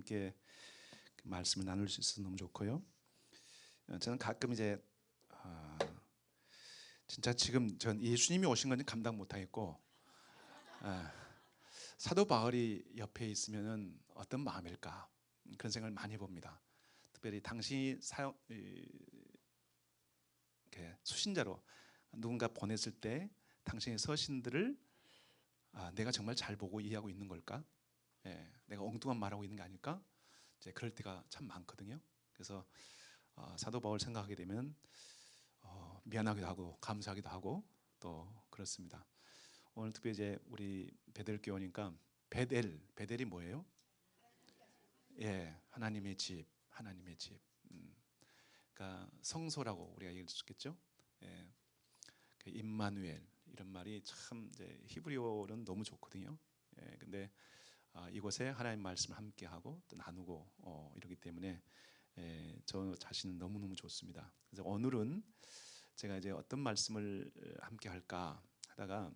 함께 말씀을 나눌 수 있어서 너무 좋고요. 저는 가끔 이제 진짜 지금 전 예수님이 오신 건지 감당 못하겠고 사도 바울이 옆에 있으면은 어떤 마음일까 그런 생각을 많이 해봅니다. 특별히 당신이 수신자로 누군가 보냈을 때 당신의 서신들을 내가 정말 잘 보고 이해하고 있는 걸까? 내가 엉뚱한 말하고 있는 게 아닐까? 이제 그럴 때가 참 많거든요. 그래서 사도 바울 생각하게 되면 미안하기도 하고 감사하기도 하고 또 그렇습니다. 오늘 특별히 이제 우리 베델 교회니까 베델이 뭐예요? 하나님의 집, 하나님의 집. 그러니까 성소라고 우리가 얘기할 수 있겠죠. 그 임마누엘 이런 말이 참 이제 히브리어는 너무 좋거든요. 근데 이곳에 하나님 말씀을 함께 하고 또 나누고 이러기 때문에 저 자신은 너무너무 좋습니다. 그래서 오늘은 제가 이제 어떤 말씀을 함께 할까 하다가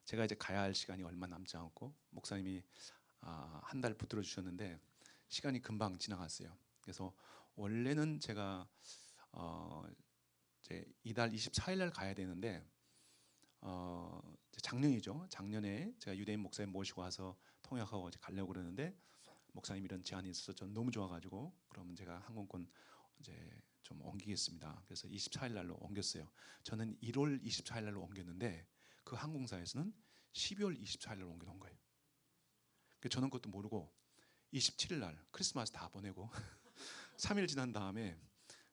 제가 이제 가야 할 시간이 얼마 남지 않고 목사님이 한 달 붙들어 주셨는데 시간이 금방 지나갔어요. 그래서 원래는 제가 이제 이달 24일 날 가야 되는데 작년이죠. 작년에 제가 유대인 목사님 모시고 와서 통역하고 이제 가려고 그러는데 목사님 이런 제안이 있어서 전 너무 좋아가지고 그러면 제가 항공권 이제 좀 옮기겠습니다. 그래서 24일 날로 옮겼어요. 저는 1월 24일 날로 옮겼는데 그 항공사에서는 12월 24일 날로 옮겨놓은 거예요. 저는 그것도 모르고 27일 날 크리스마스 다 보내고 3일 지난 다음에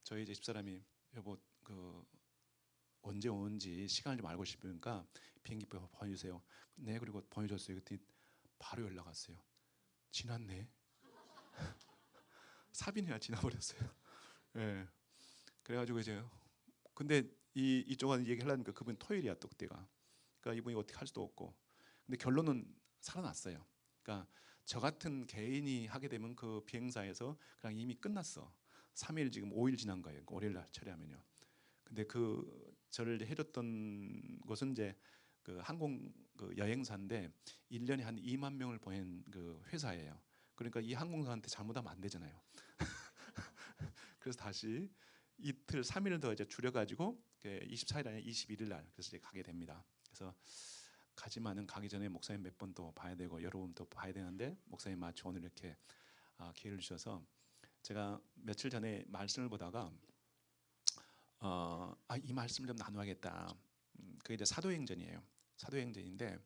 저희 이제 집사람이 여보 그 언제 오는지 시간을 좀 알고 싶으니까 비행기표 보내주세요. 네, 그리고 보내줬어요. 그때 바로 연락 왔어요. 지났네. 사비네가 지나버렸어요. 예. 그래가지고 이제 근데 이쪽은 얘기하려니까 그분 토요일이야 또 그때가. 그러니까 이분이 어떻게 할 수도 없고. 근데 결론은 살아났어요. 그러니까 저 같은 개인이 하게 되면 그 비행사에서 그냥 이미 끝났어. 3일 지금 5일 지난 거예요. 월요일 날 처리하면요. 근데 그 저를 해줬던 곳은 이제 그 항공 그 여행사인데 1년에 한 2만 명을 보낸 그 회사예요. 그러니까 이 항공사한테 잘못하면 안 되잖아요. 그래서 다시 이틀 3일을 더 이제 줄여가지고 24일 아니라 21일 날 그래서 이제 가게 됩니다. 그래서 가지만은 가기 전에 목사님 몇 번 또 봐야 되고 여러 번 또 봐야 되는데 목사님 마치 오늘 이렇게 기회를 주셔서 제가 며칠 전에 말씀을 보다가 이 말씀을 좀 나눠야겠다. 그게 이제 사도행전이에요. 사도행전인데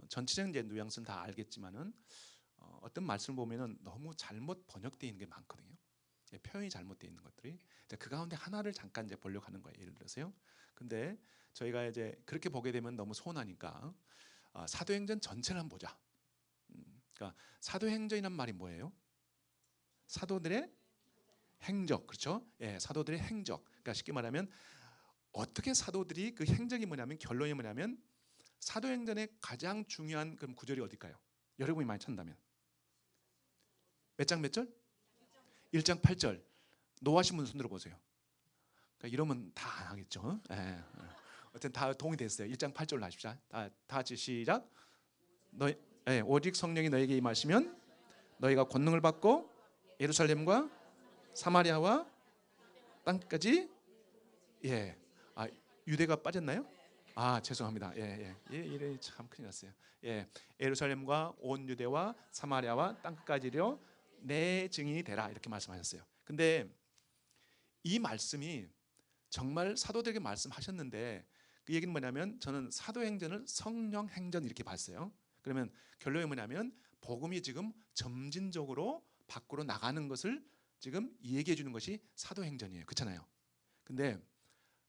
전체적인 이제 뉘앙스는 다 알겠지만은 어떤 말씀을 보면은 너무 잘못 번역되어 있는 게 많거든요. 표현이 잘못되어 있는 것들이 그 가운데 하나를 잠깐 이제 보려고 하는 거예요. 예를 들어서요. 근데 저희가 이제 그렇게 보게 되면 너무 서운하니까 사도행전 전체를 한번 보자. 그러니까 사도행전이란 말이 뭐예요? 사도들의 행적, 그렇죠? 사도들의 행적. 그러니까 쉽게 말하면 어떻게 사도들이 그 행적이 뭐냐면 결론이 뭐냐면 사도행전의 가장 중요한 그럼 구절이 어딜까요? 여러분이 많이 찾는다면 몇 장 몇 절? 1장 8절. 노하신 분 손 들어보세요. 그러니까 이러면 다 안 하겠죠. 어쨌든 다 동의됐어요. 1장 8절로 하십시오. 다 같이 시작. 오직 성령이 너에게 임하시면 너희가 권능을 받고 예루살렘과 사마리아와 땅까지 유대가 빠졌나요? 죄송합니다. 이래 참 큰일 났어요. 예루살렘과 온 유대와 사마리아와 땅까지로 내 증인이 되라 이렇게 말씀하셨어요. 근데 이 말씀이 정말 사도들에게 말씀하셨는데 그 얘기는 뭐냐면 저는 사도행전을 성령행전 이렇게 봤어요. 그러면 결론이 뭐냐면 복음이 지금 점진적으로 밖으로 나가는 것을 지금 얘기해 주는 것이 사도행전이에요. 그렇잖아요. 근데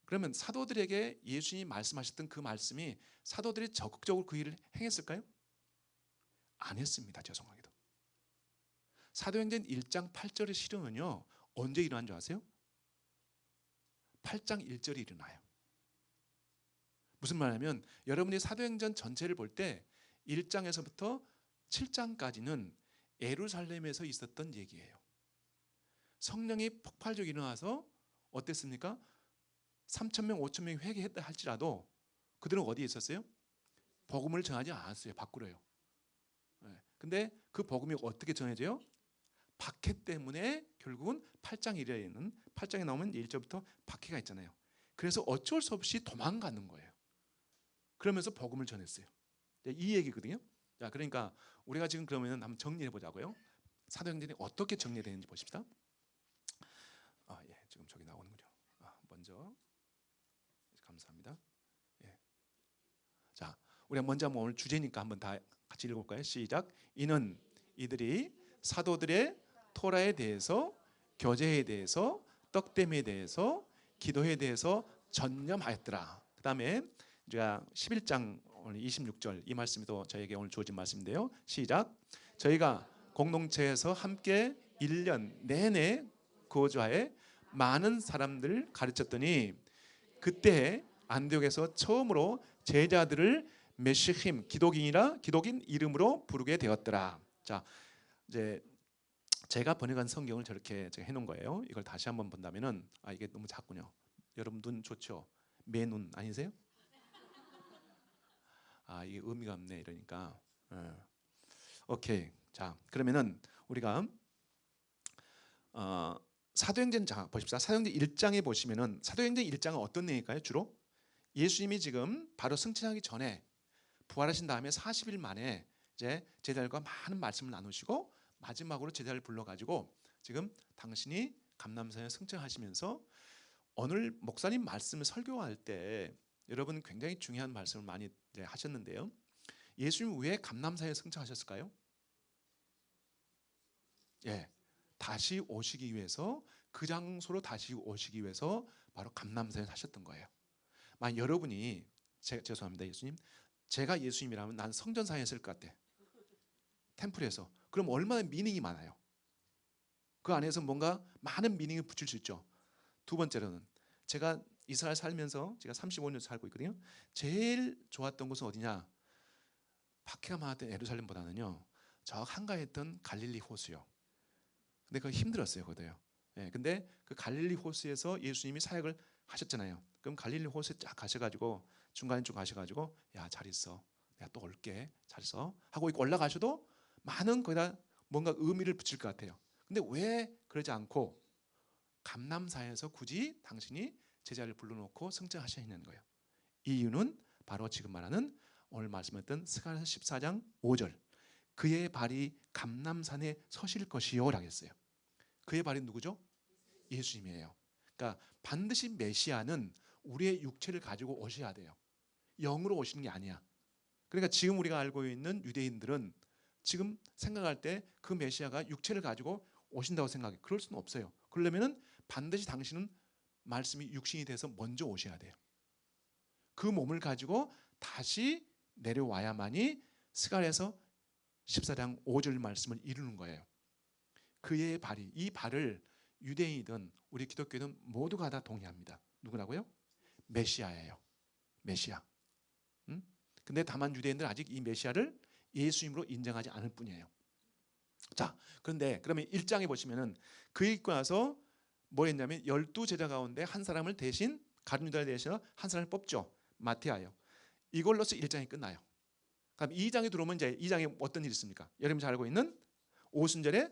그러면 사도들에게 예수님이 말씀하셨던 그 말씀이 사도들이 적극적으로 그 일을 행했을까요? 안 했습니다. 죄송하게도. 사도행전 1장 8절의 실현은요. 언제 일어난 줄 아세요? 8장 1절이 일어나요. 무슨 말이냐면 여러분이 사도행전 전체를 볼 때 1장에서부터 7장까지는 예루살렘에서 있었던 얘기예요. 성령이 폭발적으로 일어나서 어땠습니까? 3,000명, 5,000명이 회개했다 할지라도 그들은 어디에 있었어요? 복음을 전하지 않았어요. 밖으로요. 근데 그 복음이 어떻게 전해져요? 박해 때문에 결국은 8장 1절에는 8장에 나오면 1절부터 박해가 있잖아요. 그래서 어쩔 수 없이 도망가는 거예요. 그러면서 복음을 전했어요. 이 얘기거든요. 자, 그러니까 우리가 지금 그러면 한번 정리해 보자고요. 사도행전이 어떻게 정리되는지 보십시다. 예, 지금 저기 나오는군요. 먼저 감사합니다. 예. 자, 우리가 먼저 한번 오늘 주제니까 한번 다 같이 읽어볼까요? 시작. 이는 이들이 사도들의 토라에 대해서, 교제에 대해서, 떡됨에 대해서, 기도에 대해서 전념하였더라. 그 다음에 제가 11장 오늘 26절 이 말씀이 또 저에게 오늘 주어진 말씀인데요. 시작. 저희가 공동체에서 함께 1년 내내 거주하에 많은 사람들 가르쳤더니 그때 안디옥에서 처음으로 제자들을 메시힘 기독인 이름으로 부르게 되었더라. 자, 이제 제가 번역한 성경을 저렇게 제가 해놓은 거예요. 이걸 다시 한번 본다면은 이게 너무 작군요. 여러분 눈 좋죠? 매 눈 아니세요? 이게 의미가 없네 이러니까. 오케이. 자, 그러면은 우리가 사도행전 자 보십시다. 사도행전 1장에 보시면은 사도행전 1장은 어떤 내용일까요? 주로 예수님이 지금 바로 승천하기 전에 부활하신 다음에 40일 만에 이제 제자들과 많은 말씀을 나누시고 마지막으로 제자를 불러가지고 지금 당신이 감람산에 승천하시면서 오늘 목사님 말씀을 설교할 때 여러분 굉장히 중요한 말씀을 많이 하셨는데요. 예수님 왜 감람산에 승천하셨을까요? 예, 다시 오시기 위해서 그 장소로 다시 오시기 위해서 바로 감람산에 사셨던 거예요. 만약 여러분이 죄송합니다 예수님, 제가 예수님이라면 난 성전상에 있을 것 같아. 템플에서. 그럼 얼마나 미닝이 많아요. 그 안에서 뭔가 많은 미닝을 붙일 수 있죠. 두 번째로는 제가 이스라엘 살면서 제가 35년 살고 있거든요. 제일 좋았던 곳은 어디냐? 박해가 많았던 예루살렘보다는요, 저 한가에 있던 갈릴리 호수요. 근데 그거 힘들었어요, 그거도요. 예, 근데 그 갈릴리 호수에서 예수님이 사역을 하셨잖아요. 그럼 갈릴리 호수에 쫙 가셔가지고 중간에 쭉 가셔가지고 야, 잘 있어. 내가 또 올게. 잘 있어. 하고 올라가셔도 많은 거기다 뭔가 의미를 붙일 것 같아요. 근데 왜 그러지 않고 감람산에서 굳이 당신이 제자를 불러놓고 승천하시는 거예요? 이유는 바로 지금 말하는 오늘 말씀했던 스가랴서 14장 5절 그의 발이 감람산에 서실 것이요 라고 했어요. 그의 발이 누구죠? 예수님이에요. 그러니까 반드시 메시아는 우리의 육체를 가지고 오셔야 돼요. 영으로 오시는 게 아니야. 그러니까 지금 우리가 알고 있는 유대인들은 지금 생각할 때 그 메시아가 육체를 가지고 오신다고 생각해. 그럴 수는 없어요. 그러려면은 반드시 당신은 말씀이 육신이 돼서 먼저 오셔야 돼요. 그 몸을 가지고 다시 내려와야만이 스가랴서 14장 5절 말씀을 이루는 거예요. 그의 발이, 이 발을 유대인이든 우리 기독교든 모두가 다 동의합니다. 누구라고요? 메시아예요. 메시아. 근데 다만 유대인들은 아직 이 메시아를 예수님으로 인정하지 않을 뿐이에요. 자, 그런데 그러면 1장에 보시면은 그 읽고 나서 뭐 했냐면 12제자 가운데 한 사람을 대신 가룟 유다를 대신해서 한 사람을 뽑죠. 마태아요. 이걸로서 1장이 끝나요. 그럼 2장에 들어오면 이제 2장에 어떤 일이 있습니까? 여러분이 잘 알고 있는 오순절에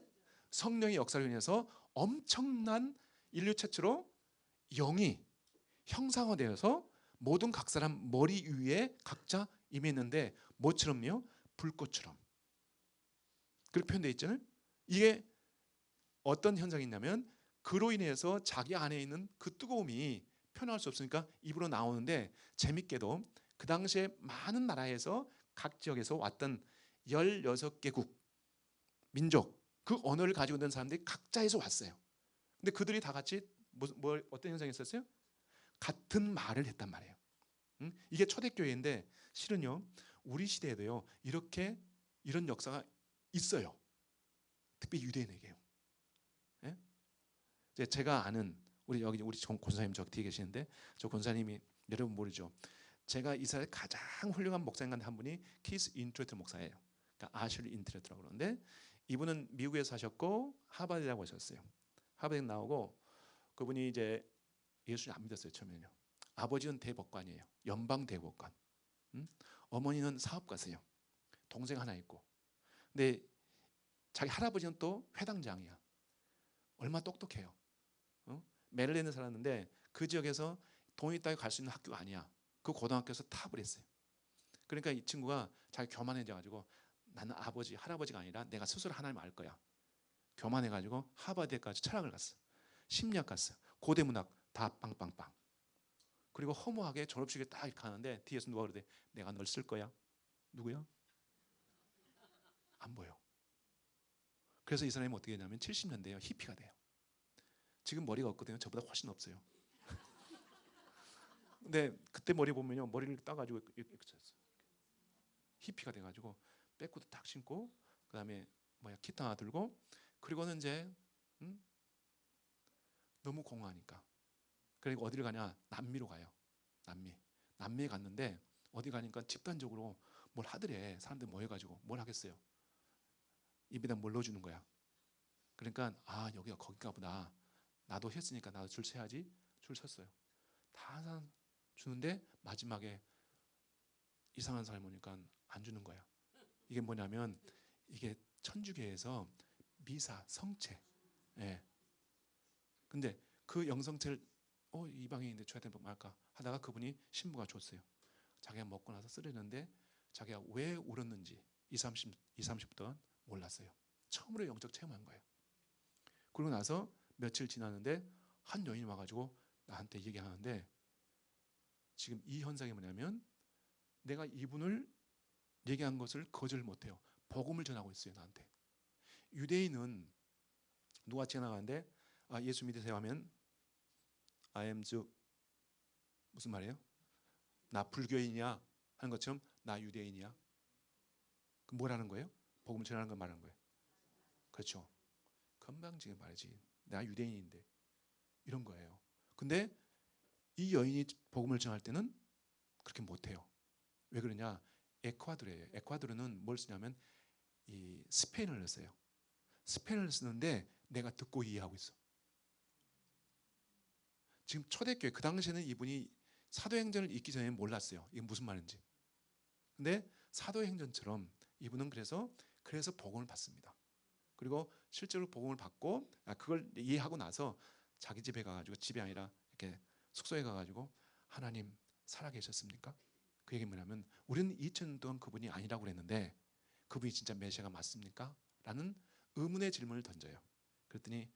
성령의 역사로 인해서 엄청난 인류 최초로 영이 형상화되어서 모든 각 사람 머리 위에 각자 임했는데 뭐처럼요? 불꽃처럼. 그렇게 표현되어 있잖아요. 이게 어떤 현상이 있냐면 그로 인해서 자기 안에 있는 그 뜨거움이 표현할 수 없으니까 입으로 나오는데 재밌게도 그 당시에 많은 나라에서 각 지역에서 왔던 16개국 민족 그 언어를 가지고 있는 사람들이 각자에서 왔어요. 근데 그들이 다 같이 어떤 현상이 있었어요? 같은 말을 했단 말이에요. 이게 초대교회인데 실은요 우리 시대에도요 이렇게 이런 역사가 있어요. 특히 유대인에게요. 예? 제가 아는 우리 여기 우리 권사님 저 뒤에 계시는데 저 권사님이 여러분 모르죠? 제가 이스라엘 가장 훌륭한 목사님 한 분이 키스 인트레트 목사예요. 그러니까 아슐리 인트레트라고 그러는데 이분은 미국에서 하셨고 하버드라고 하셨어요. 하버드 나오고 그분이 이제 예수를 안 믿었어요 처음에는요. 아버지는 대법관이에요. 연방 대법관. 어머니는 사업가세요. 동생 하나 있고. 근데 자기 할아버지는 또 회당장이야. 얼마나 똑똑해요. 메릴랜드 살았는데 그 지역에서 돈 있다고 갈 수 있는 학교가 아니야. 그 고등학교에서 탑을 했어요. 그러니까 이 친구가 자기 교만해져가지고 나는 아버지, 할아버지가 아니라 내가 스스로 하나님 알 거야. 교만해가지고 하버드에까지 철학을 갔어. 심리학 갔어. 고대 문학 다 빵빵빵. 그리고 허무하게 졸업식에 딱 이렇게 가는데 뒤에서 누가 그러대? 내가 널 쓸 거야. 누구야? 안 보여. 그래서 이 사람이 어떻게 되냐면 70년대에 히피가 돼요. 지금 머리가 없거든요. 저보다 훨씬 없어요. 근데 그때 머리 보면요, 머리를 따가지고 이렇게 쳤어. 히피가 돼가지고 백구도 딱 신고, 그다음에 기타 하나 들고, 그리고는 이제 너무 공허하니까. 그리고 어디를 가냐? 남미로 가요. 남미에 갔는데 어디 가니까 집단적으로 뭘 하더래. 사람들 모여가지고 뭘 하겠어요? 입에다 뭘 넣어주는 거야. 그러니까 아, 여기가 거긴가 보다. 나도 했으니까 나도 줄 서야지. 줄 섰어요. 다 주는데 마지막에 이상한 사람이 오니까 안 주는 거야. 이게 뭐냐면 이게 천주교에서 미사, 성체. 예. 근데 그 영성체를 이방인인데 줘야 되는 말까 하다가 그분이 신부가 줬어요. 자기가 먹고 나서 쓰려는데 자기가 왜 울었는지 20, 30 동안 몰랐어요. 처음으로 영적 체험한 거예요. 그러고 나서 며칠 지났는데 한 여인이 와가지고 나한테 얘기하는데 지금 이 현상이 뭐냐면 내가 이분을 얘기한 것을 거절 못해요. 복음을 전하고 있어요. 나한테. 유대인은 누가 지나가는데 예수 믿으세요 하면 I am Jew 무슨 말이에요? 나 불교인이야 하는 것처럼 나 유대인이야. 그 뭐라는 거예요? 복음을 전하는 걸 말하는 거예요. 그렇죠. 건방지게 말이지. 나 유대인인데 이런 거예요. 근데 이 여인이 복음을 전할 때는 그렇게 못해요. 왜 그러냐? 에콰도르예요. 에콰도르는 뭘 쓰냐면 이 스페인어를 써요. 스페인어를 쓰는데 내가 듣고 이해하고 있어. 지금 초대교회 그 당시에는 이분이 사도행전을 읽기 전에 몰랐어요. 이게 무슨 말인지. 근데 사도행전처럼 이분은 그래서 복음을 받습니다. 그리고 실제로 복음을 받고 그걸 이해하고 나서 자기 집에 가가지고 집이 아니라 이렇게 숙소에 가가지고 하나님 살아계셨습니까? 그 얘기 뭐냐면 우리는 2000년 동안 그분이 아니라고 그랬는데 그분이 진짜 메시아가 맞습니까? 라는 의문의 질문을 던져요. 그랬더니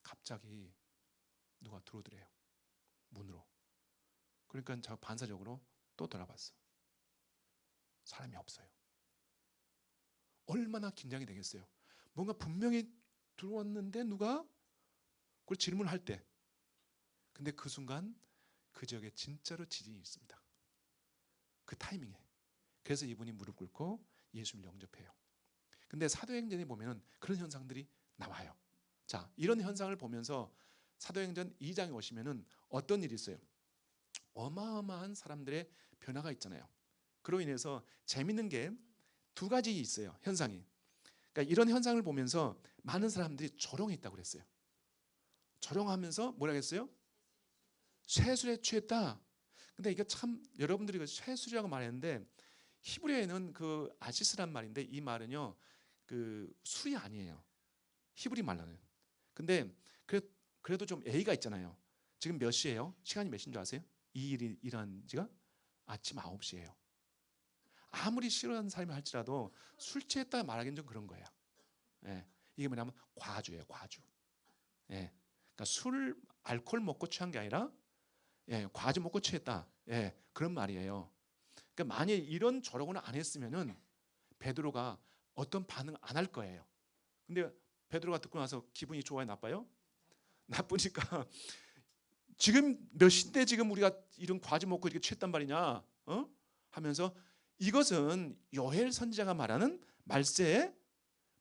갑자기 누가 들어오더래요. 문으로. 그러니까 저 반사적으로 또 돌아봤어. 사람이 없어요. 얼마나 긴장이 되겠어요. 뭔가 분명히 들어왔는데 누가 그걸 질문할 때 근데 그 순간 그 지역에 진짜로 지진이 있습니다. 그 타이밍에. 그래서 이분이 무릎 꿇고 예수를 영접해요. 근데 사도행전에 보면 그런 현상들이 나와요. 자, 이런 현상을 보면서 사도행전 2장에 오시면은 어떤 일이 있어요? 어마어마한 사람들의 변화가 있잖아요. 그로 인해서 재밌는 게 두 가지 있어요. 현상이. 그러니까 이런 현상을 보면서 많은 사람들이 조롱했다고 그랬어요. 조롱하면서 뭐라 했어요? 쇠술에 취했다. 근데 이게 참 여러분들이 쇠술이라고 말했는데 히브리어에는 그 아시스란 말인데 이 말은요 그 술이 아니에요. 히브리 말로는. 근데 그래도 좀 A가 있잖아요. 지금 몇 시예요? 시간이 몇 시인 줄 아세요? 이 일이 일어난 지가 아침 9시예요. 아무리 싫어하는 사람이 할지라도 술 취했다 말하기는 좀 그런 거예요. 예. 이게 뭐냐면 과주예요. 과주. 예. 그러니까 술 알코올 먹고 취한 게 아니라 과주 먹고 취했다. 그런 말이에요. 그러니까 만약 이런 조롱을 안 했으면은 베드로가 어떤 반응 안 할 거예요. 근데 베드로가 듣고 나서 기분이 좋아요, 나빠요? 나쁘니까 지금 몇 시인데 지금 우리가 이런 과주 먹고 이렇게 취했단 말이냐? 하면서 이것은 요엘 선지자가 말하는 말세에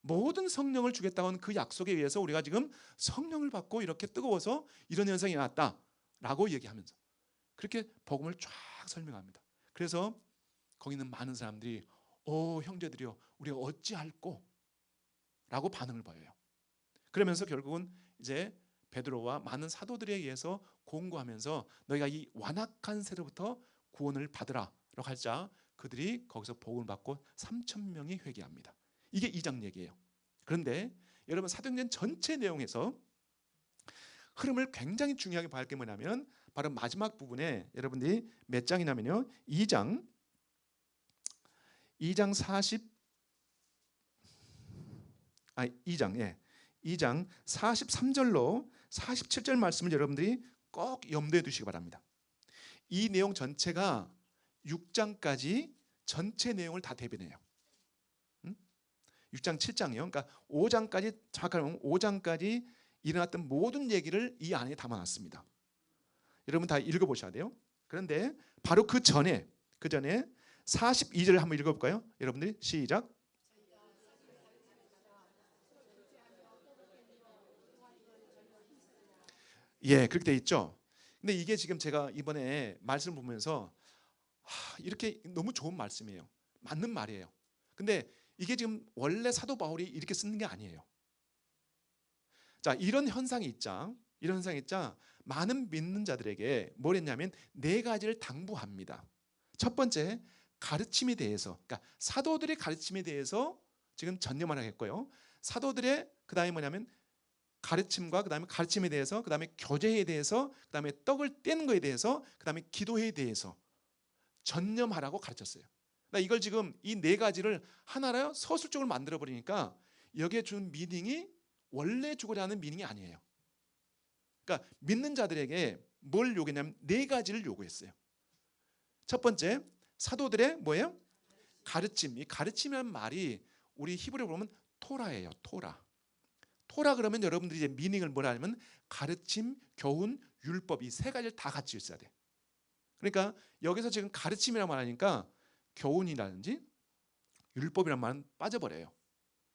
모든 성령을 주겠다고 하는 그 약속에 의해서 우리가 지금 성령을 받고 이렇게 뜨거워서 이런 현상이 났다라고 얘기하면서 그렇게 복음을 쫙 설명합니다. 그래서 거기 있는 많은 사람들이 형제들이여 우리가 어찌할꼬? 라고 반응을 보여요. 그러면서 결국은 이제 베드로와 많은 사도들에 의해서 공고하면서 너희가 이 완악한 세로부터 구원을 받으라 라고 하자 그들이 거기서 복음을 받고 3천 명이 회개합니다. 이게 2장 얘기예요. 그런데 여러분 사도행전 전체 내용에서 흐름을 굉장히 중요하게 봐야 할 게 뭐냐면 바로 마지막 부분에 여러분들이 몇 장이냐면요. 2장 2장 43절로 47절 말씀을 여러분들이 꼭 염두에 두시기 바랍니다. 이 내용 전체가 6장까지 전체 내용을 다 대변해요. 6장 7장이요. 그러니까 5장까지 정확하게 5장까지 일어났던 모든 얘기를 이 안에 담아놨습니다. 여러분 다 읽어보셔야 돼요. 그런데 바로 그 전에 42절을 한번 읽어볼까요? 여러분들이 시작. 예, 그렇게 돼 있죠. 근데 이게 지금 제가 이번에 말씀 보면서 이렇게 너무 좋은 말씀이에요. 맞는 말이에요. 근데 이게 지금 원래 사도 바울이 이렇게 쓰는 게 아니에요. 자, 이런 현상이 있자 많은 믿는 자들에게 뭘 했냐면 네 가지를 당부합니다. 첫 번째, 가르침에 대해서, 그러니까 사도들의 가르침에 대해서 지금 전념을 하겠고요. 사도들의 그다음에 뭐냐면 가르침과 그다음에 가르침에 대해서, 그다음에 교제에 대해서, 그다음에 떡을 떼는 거에 대해서, 그다음에 기도에 대해서 전념하라고 가르쳤어요. 그러니까 이걸 지금 이 네 가지를 하나로 서술적으로 만들어 버리니까 여기에 준 미닝이 원래 주고자 하는 미닝이 아니에요. 그러니까 믿는 자들에게 뭘 요구했냐면 네 가지를 요구했어요. 첫 번째, 사도들의 뭐예요? 가르침. 이 가르침이라는 말이 우리 히브리어로 보면 토라예요. 토라. 토라 그러면 여러분들이 이제 미닝을 뭐라 하면 가르침, 교훈, 율법 이 세 가지를 다 같이 있어야 돼. 그러니까 여기서 지금 가르침이라고 말하니까 교훈이라든지 율법이라는 말은 빠져버려요.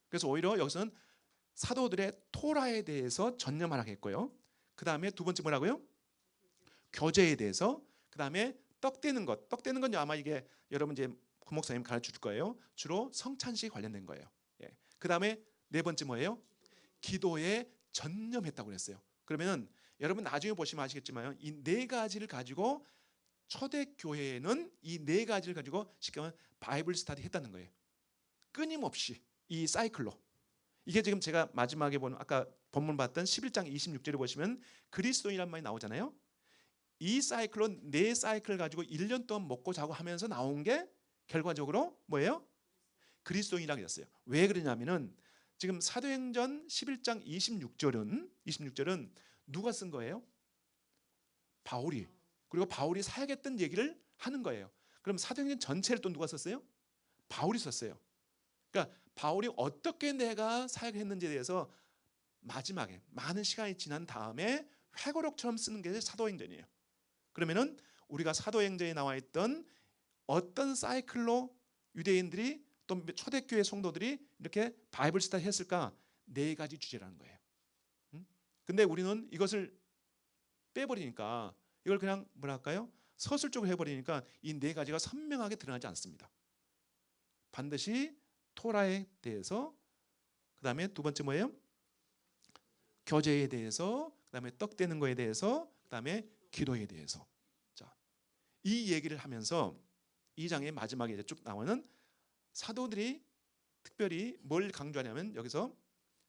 그래서 오히려 여기서는 사도들의 토라에 대해서 전념하라겠고요. 그 다음에 두 번째 뭐라고요? 교제에 대해서. 그 다음에 떡 떼는 것. 떡 떼는 건 아마 이게 여러분 이제 구목사님 가르쳐 줄 거예요. 주로 성찬식에 관련된 거예요. 예. 그 다음에 네 번째 뭐예요? 기도에 전념했다고 그랬어요. 그러면 여러분 나중에 보시면 아시겠지만 이 네 가지를 가지고 초대교회에는 이 네 가지를 가지고 쉽게 말하면 바이블 스터디 했다는 거예요. 끊임없이 이 사이클로. 이게 지금 제가 마지막에 보는 아까 본문 봤던 11장 26절에 보시면 그리스도인이란 말이 나오잖아요. 이 사이클로 네 사이클 가지고 1년 동안 먹고 자고 하면서 나온 게 결과적으로 뭐예요? 그리스도인이라고 했어요. 왜 그러냐면은 지금 사도행전 11장 26절은 누가 쓴 거예요? 바울이. 그리고 바울이 사역했던 얘기를 하는 거예요. 그럼 사도행전 전체를 또 누가 썼어요? 바울이 썼어요. 그러니까 바울이 어떻게 내가 사역했는지에 대해서 마지막에 많은 시간이 지난 다음에 회고록처럼 쓰는 게 사도행전이에요. 그러면은 우리가 사도행전에 나와 있던 어떤 사이클로 유대인들이 또 초대교회 성도들이 이렇게 바이블 스터디 했을까? 네 가지 주제라는 거예요. 근데 우리는 이것을 빼버리니까 이걸 그냥 뭐랄까요? 서술적으로 해버리니까 이 네 가지가 선명하게 드러나지 않습니다. 반드시 토라에 대해서, 그 다음에 두 번째 뭐예요? 교제에 대해서, 그 다음에 떡 떼는 거에 대해서, 그 다음에 기도에 대해서. 자, 이 얘기를 하면서 이 장의 마지막에 이제 쭉 나오는 사도들이 특별히 뭘 강조하냐면 여기서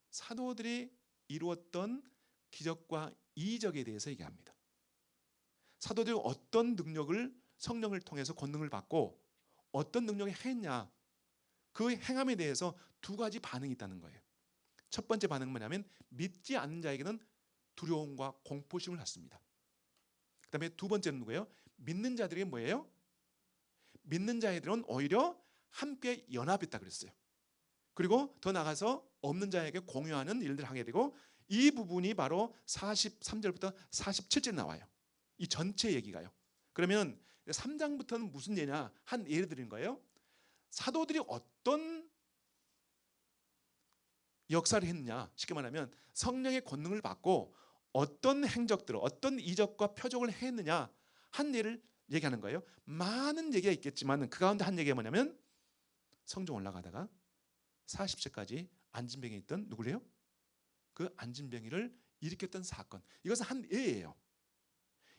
사도들이 이루었던 기적과 이적에 대해서 얘기합니다. 사도들이 어떤 능력을 성령을 통해서 권능을 받고 어떤 능력을 했냐, 그 행함에 대해서 두 가지 반응이 있다는 거예요. 첫 번째 반응은 뭐냐면 믿지 않는 자에게는 두려움과 공포심을 갖습니다. 그 다음에 두 번째는 누구예요? 믿는 자들이 뭐예요? 믿는 자들은 오히려 함께 연합했다 그랬어요. 그리고 더 나가서 없는 자에게 공유하는 일들을 하게 되고, 이 부분이 바로 43절부터 47절 나와요. 이 전체 얘기가요. 그러면 3장부터는 무슨 예냐? 한 예를 드린 거예요. 사도들이 어떤 역사를 했느냐, 쉽게 말하면 성령의 권능을 받고 어떤 행적들을, 어떤 이적과 표적을 했느냐 한 예를 얘기하는 거예요. 많은 얘기가 있겠지만 그 가운데 한 얘기가 뭐냐면 성전 올라가다가 40세까지 안진병이 있던 누구래요? 그 안진병이를 일으켰던 사건. 이것은 한 예예요.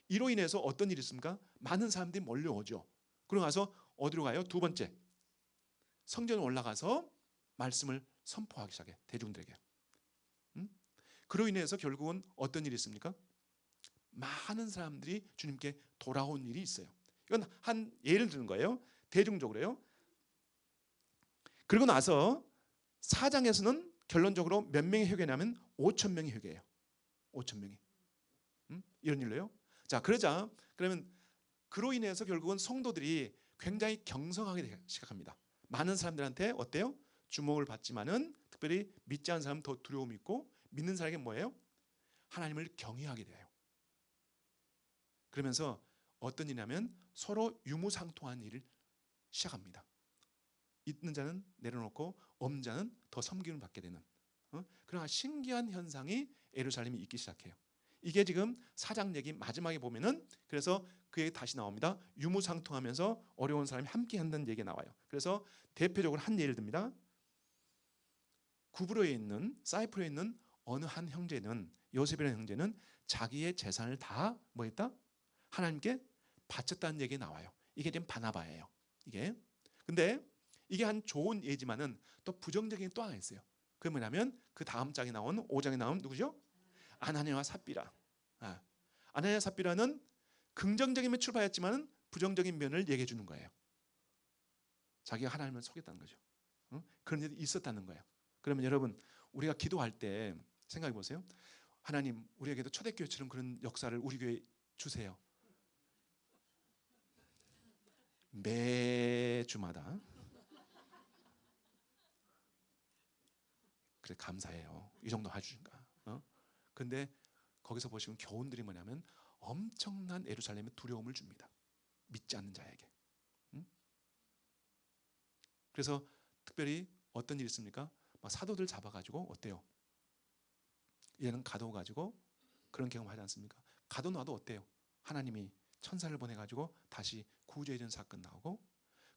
이로 인해서 어떤 일이 있습니까? 많은 사람들이 몰려오죠. 그러고 나서 어디로 가요? 두 번째, 성전에 올라가서 말씀을 선포하기 시작해, 대중들에게. 그로 인해서 결국은 어떤 일이 있습니까? 많은 사람들이 주님께 돌아온 일이 있어요. 이건 한 예를 드는 거예요. 대중적으로요. 그리고 나서 4장에서는 결론적으로 몇 명이 회개냐면 5천 명이 회개해요. 5천 명이. 이런 일로요. 자, 그러면 그로 인해서 결국은 성도들이 굉장히 경성하게 시작합니다. 많은 사람들한테 어때요? 주목을 받지만은 특별히 믿지 않는 사람은 더 두려움이 있고, 믿는 사람에게 뭐예요? 하나님을 경외하게 돼요. 그러면서 어떤 일이냐면 서로 유무상통한 일을 시작합니다. 있는 자는 내려놓고 없는 자는 더 섬김을 받게 되는 그런 신기한 현상이 예루살렘에 있기 시작해요. 이게 지금 4장 얘기 마지막에 보면은, 그래서 그 얘기 다시 나옵니다. 유무상통하면서 어려운 사람이 함께 한다는 얘기가 나와요. 그래서 대표적으로 한 예를 듭니다. 구브로에 있는, 사이프로에 있는 어느 한 형제는, 요셉이라는 형제는 자기의 재산을 다 뭐 했다? 하나님께 바쳤다는 얘기가 나와요. 이게 지금 바나바예요. 이게. 근데 이게 한 좋은 예지만은 또 부정적인 또 하나 있어요. 그게 뭐냐면 그 다음 장에 나온 5장에 나온 누구죠? 아나니아와 삽비라. 아나니아 삽비라는 긍정적인 면을 출발했지만 부정적인 면을 얘기해 주는 거예요. 자기가 하나님을 속였다는 거죠. 그런 일이 있었다는 거예요. 그러면 여러분, 우리가 기도할 때 생각해 보세요. 하나님, 우리에게도 초대교회처럼 그런 역사를 우리 교회에 주세요. 매주마다. 그래, 감사해요. 이 정도 해주신가. 근데 거기서 보시면 교훈들이 뭐냐면 엄청난 예루살렘의 두려움을 줍니다. 믿지 않는 자에게. 그래서 특별히 어떤 일이 있습니까? 막 사도들 잡아가지고 어때요? 얘는 가둬가지고 그런 경험하지 않습니까? 가둬놔도 어때요? 하나님이 천사를 보내가지고 다시 구조해 준 사건 나오고,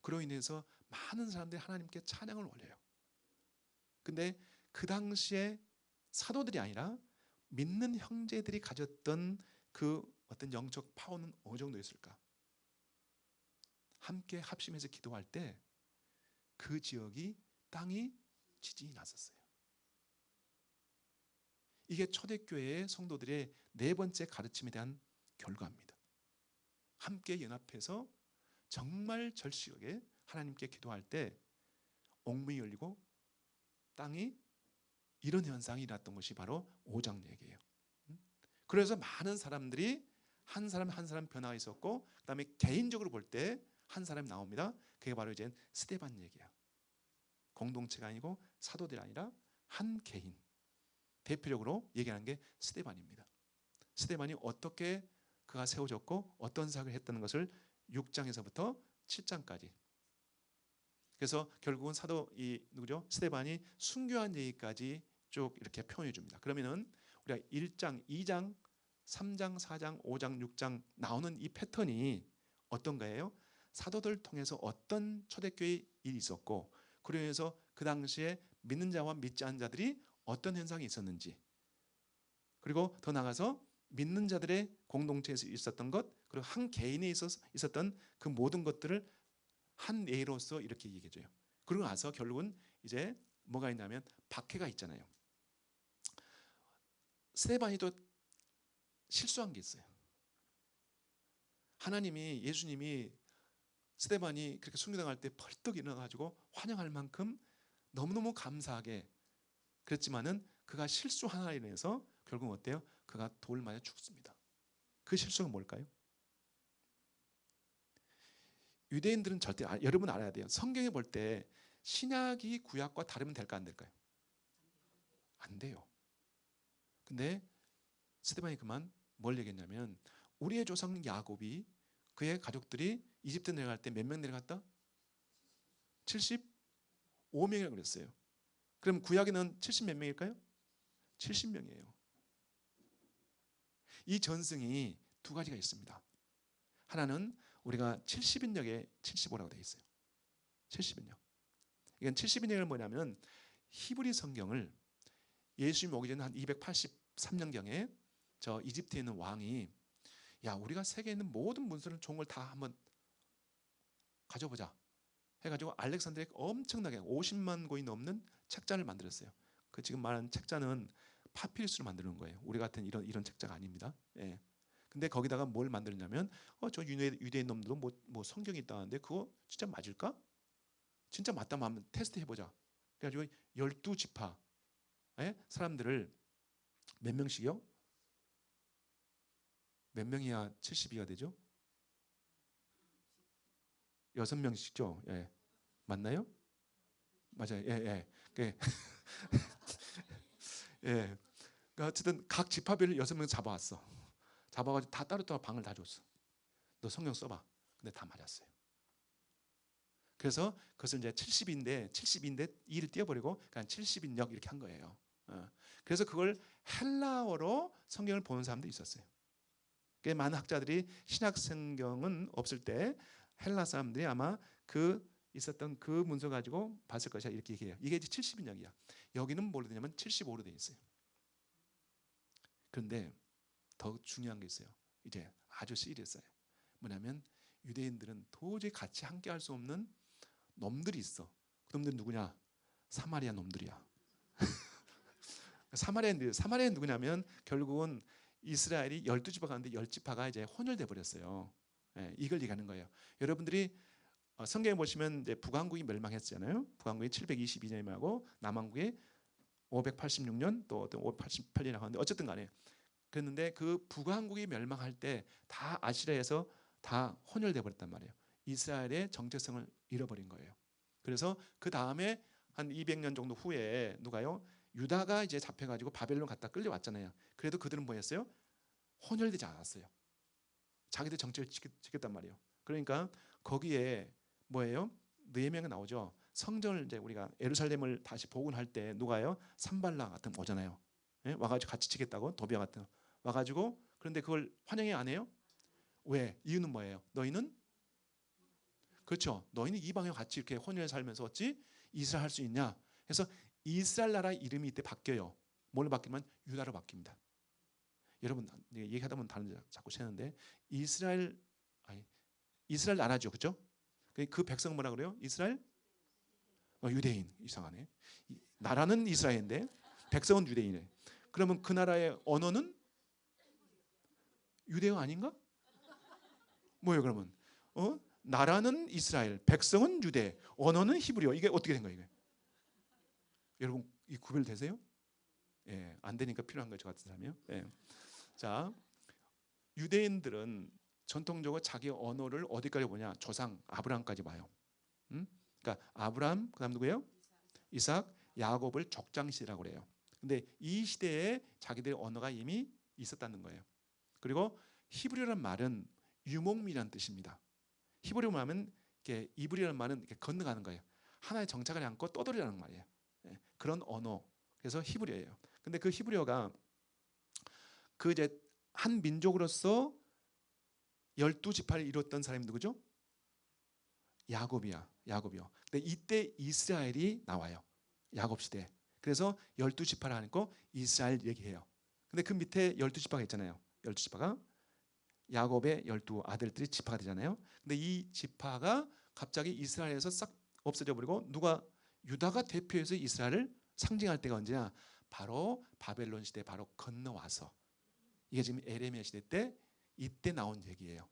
그로 인해서 많은 사람들이 하나님께 찬양을 올려요. 근데 그 당시에 사도들이 아니라 믿는 형제들이 가졌던 그 어떤 영적 파워는 어느 정도였을까? 함께 합심해서 기도할 때 그 지역이, 땅이 지진이 났었어요. 이게 초대교회의 성도들의 네 번째 가르침에 대한 결과입니다. 함께 연합해서 정말 절실하게 하나님께 기도할 때 옥문이 열리고 땅이, 이런 현상이 일어났던 것이 바로 5장 얘기예요. 그래서 많은 사람들이 한 사람 한 사람 변화가 있었고, 그 다음에 개인적으로 볼 때 한 사람이 나옵니다. 그게 바로 이제 스데반 얘기야. 공동체가 아니고 사도들이 아니라 한 개인, 대표적으로 얘기하는 게 스데반입니다. 스데반이 어떻게 그가 세워졌고 어떤 사역을 했다는 것을 6장에서부터 7장까지. 그래서 결국은 사도 누구죠? 스데반이 순교한 얘기까지 쭉 이렇게 표현해 줍니다. 그러면은 우리가 1장, 2장, 3장, 4장, 5장, 6장 나오는 이 패턴이 어떤 거예요? 사도들 통해서 어떤 초대교회 일이 있었고, 그러면서 그 당시에 믿는 자와 믿지 않는 자들이 어떤 현상이 있었는지, 그리고 더 나아가서 믿는 자들의 공동체에서 있었던 것, 그리고 한 개인에 있었던 그 모든 것들을 한 예로서 이렇게 얘기해줘요. 그러고 나서 결국은 이제 뭐가 있냐면 박해가 있잖아요. 스데반이 또 실수한 게 있어요. 하나님이, 예수님이 스데반이 그렇게 순교당할 때 벌떡 일어나가지고 환영할 만큼 너무너무 감사하게 그랬지만은 그가 실수 하나에 인해서 결국 어때요? 그가 돌 맞아 죽습니다. 그 실수가 뭘까요? 유대인들은 절대, 여러분 알아야 돼요. 성경에 볼 때 신약이 구약과 다르면 될까 안 될까요? 안 돼요. 근데 스데반이 그만 뭘 얘기했냐면, 우리의 조상 야곱이, 그의 가족들이 이집트 내려갈 때 몇 명 내려갔다? 75명이라고 그랬어요. 그럼 구약에는 70 몇 명일까요? 70명이에요. 이 전승이 두 가지가 있습니다. 하나는 우리가 70인역에 75라고 되어 있어요. 70인역. 이건 70인역은 뭐냐면 히브리 성경을 예수님 오기 전에 한 283년경에 저 이집트에 있는 왕이, 야, 우리가 세계에 있는 모든 문서를 종을 다 한번 가져보자 해가지고 알렉산드리아에 엄청나게 50만 권이 넘는 책자를 만들었어요. 그 지금 말하는 책자는 파피루스로 만드는 거예요. 우리 같은 이런 책자가 아닙니다. 예. 근데 거기다가 뭘 만들었냐면 저 유대인 놈들도 뭐 성경이 있다는데 그거 진짜 맞을까? 진짜 맞다면 한번 테스트 해보자. 그래가지고 12지파 사람들을 몇 명씩이요? 몇 명이야 70이가 되죠? 6명씩죠. 예. 맞나요? 맞아요. 예, 예. 예. 그러니까 어쨌든 각 지파별을 6명 잡아왔어. 잡아가지고 다 따로따로 방을 다 줬어. 너 성경 써봐. 근데 다 맞았어요. 그래서 그것을 이제 70인데 2를 띄워버리고 그냥 70인역 이렇게 한 거예요. 그래서 그걸 헬라어로 성경을 보는 사람도 있었어요. 많은 학자들이 신약 성경은 없을 때 헬라 사람들이 아마 그 있었던 그 문서 가지고 봤을 것이야 이렇게 얘기해요. 이게 이제 70인역이야. 여기는 뭘로 되냐면 75로 되어 있어요. 그런데 더 중요한 게 있어요. 이제 아주 시리어스해요. 뭐냐면 유대인들은 도저히 같이 함께 할 수 없는 놈들이 있어. 그 놈들은 누구냐? 사마리아 놈들이야. 사마리아는 누구냐면 결국은 이스라엘이 12지파 가운데 10지파가 이제 혼혈돼 버렸어요. 예, 이걸 얘기하는 거예요. 여러분들이 성경에 보시면 이제 북왕국이 멸망했잖아요. 북왕국이 722년에 멸하고 남왕국이 586년 또 588년이라고 하는데 어쨌든 간에 그랬는데 그 북왕국이 멸망할 때 다 아시리아에서 다 혼혈돼 버렸단 말이에요. 이스라엘의 정체성을 잃어버린 거예요. 그래서 그 다음에 한 200년 정도 후에 누가요? 유다가 이제 잡혀가지고 바벨론 갔다 끌려왔잖아요. 그래도 그들은 뭐였어요? 혼혈되지 않았어요. 자기들 정체를 지켰단 말이에요. 그러니까 거기에 뭐예요? 느헤미야가 나오죠. 성전을 이제 우리가 예루살렘을 다시 복원할 때 누가요? 산발라 같은 거 오잖아요. 예? 와가지고 같이 치겠다고 도비아 같은 거. 와가지고 그런데 그걸 환영해 안 해요? 왜? 이유는 뭐예요? 너희는 그렇죠. 너희는 이방에 같이 이렇게 혼혈 살면서 어찌 이스라엘 할 수 있냐? 그래서 이스라엘 나라 이름이 이때 바뀌어요. 뭘로 바뀌면 유다로 바뀝니다. 여러분 얘기하다 보면 다른 데 자꾸 새는데 이스라엘 나라죠, 그렇죠? 그 백성 뭐라 그래요? 이스라엘 유대인. 이상하네. 나라는 이스라엘인데 백성은 유대인이래. 그러면 그 나라의 언어는 유대어 아닌가? 뭐예요 그러면? 나라는 이스라엘, 백성은 유대, 언어는 히브리어. 이게 어떻게 된 거예요? 이게? 여러분 이 구별되세요? 예, 안 되니까 필요한 거죠, 같은 사람이요. 예. 자, 유대인들은 전통적으로 자기 언어를 어디까지 보냐? 조상 아브라함까지 봐요. 그러니까 아브라함 그다음 누구예요? 이삭, 야곱을 족장시라고 그래요. 근데 이 시대에 자기들의 언어가 이미 있었다는 거예요. 그리고 히브리어란 말은 유목민이라는 뜻입니다. 히브리어 하면 이렇게 이브리어라는 말은 이렇게 건너가는 거예요. 하나의 정착을 안고 떠돌이라는 말이에요. 예, 그런 언어. 그래서 히브리어예요. 근데 그 히브리어가 그 이제 한 민족으로서 12지파를 이뤘던 사람이 누구죠? 야곱이야. 야곱이요. 근데 이때 이스라엘이 나와요. 야곱 시대. 그래서 12지파를 하니까 이스라엘 얘기해요. 근데 그 밑에 12지파가 있잖아요. 12지파가 야곱의 12 아들들이 지파가 되잖아요. 근데 이 지파가 갑자기 이스라엘에서 싹 없어져 버리고 누가 유다가 대표해서 이스라엘을 상징할 때가 언제냐? 바로 바벨론 시대 바로 건너와서 이게 지금 에레미야 시대 때 이때 나온 얘기예요.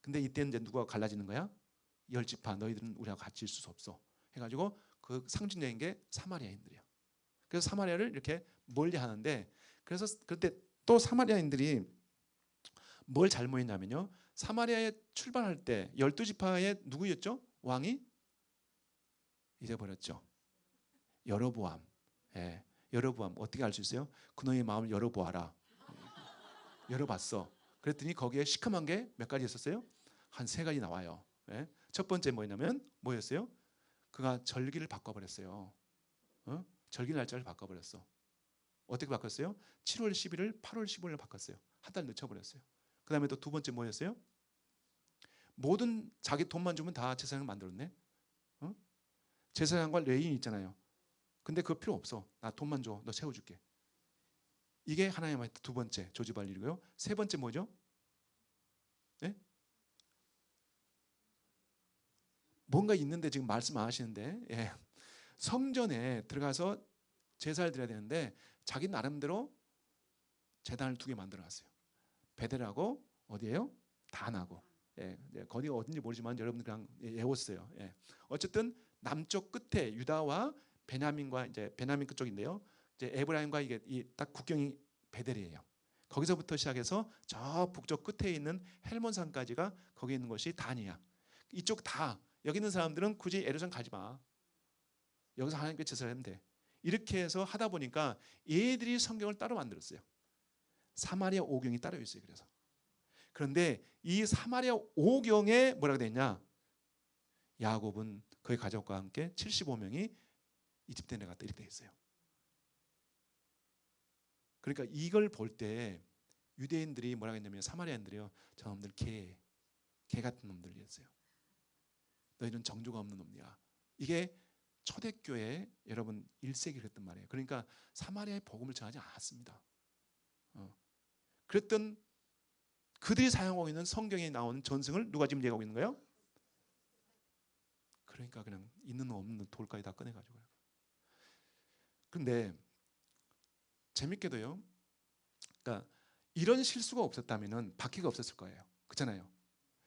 근데 이때는 이제 누가 갈라지는 거야? 10지파 너희들은 우리하고 같이 있을 수 없어 해가지고 그 상징적인 게 사마리아인들이야. 그래서 사마리아를 이렇게 멀리하는데 그래서 그때 또 사마리아인들이 뭘 잘못했냐면요. 사마리아에 출발할 때 12지파의 누구였죠? 왕이 잊어버렸죠. 여로보암. 예, 여로보암 어떻게 알 수 있어요? 그놈의 마음을 열어보아라. 열어봤어. 그랬더니 거기에 시커먼 게 몇 가지 있었어요? 한 3가지 나와요. 예? 첫 번째 뭐였냐면 뭐였어요? 그가 절기를 바꿔버렸어요. 절기 날짜를 바꿔버렸어. 어떻게 바꿨어요? 7월 11일, 8월 15일로 바꿨어요. 한 달 늦춰버렸어요. 그 다음에 또 두 번째 뭐였어요? 모든 자기 돈만 주면 다 제사장을 만들었네. 제사장과 레위인 있잖아요. 근데 그거 필요 없어. 나 돈만 줘. 너 세워줄게. 이게 하나님의 두 번째 조지발 일이고요. 세 번째 뭐죠? 네? 뭔가 있는데 지금 말씀 안 하시는데, 예. 성전에 들어가서 제사를 드려야 되는데 자기 나름대로 제단을 2개 만들어놨어요. 베델하고 어디예요? 단하고. 예, 거기가 어딘지 모르지만 여러분들 그냥 외웠어요. 예. 어쨌든 남쪽 끝에 유다와 베냐민과 이제 베냐민 그쪽인데요. 이제 에브라임과 이게 딱 국경이 베델이에요. 거기서부터 시작해서 저 북쪽 끝에 있는 헬몬산까지가 거기 있는 것이 단이야. 이쪽 다 여기 있는 사람들은 굳이 예루살렘 가지 마. 여기서 하나님께 제사를 하면 돼. 이렇게 해서 하다 보니까 얘들이 성경을 따로 만들었어요. 사마리아 오경이 따로 있어요. 그래서 그런데 이 사마리아 오경에 뭐라고 되어 있냐? 야곱은 그의 가족과 함께 75명이 이집트에 내려갔다 이렇게 되어 있어요. 그러니까 이걸 볼 때 유대인들이 뭐라고 했냐면 사마리아인들이요, 저놈들 개 같은 놈들이었어요. 너희는 정조가 없는 놈이야. 이게 초대교회 여러분 1세기 그랬단 말이에요. 그러니까 사마리아의 복음을 전하지 않았습니다. 그랬던 그들이 사용하고 있는 성경에 나오는 전승을 누가 지금 얘기하고 있는 거예요? 그러니까 그냥 있는 놈 없는 놈 돌까지 다 꺼내가지고요. 그런데 재밌게도요, 그러니까 이런 실수가 없었다면은 박해가 없었을 거예요. 그렇잖아요.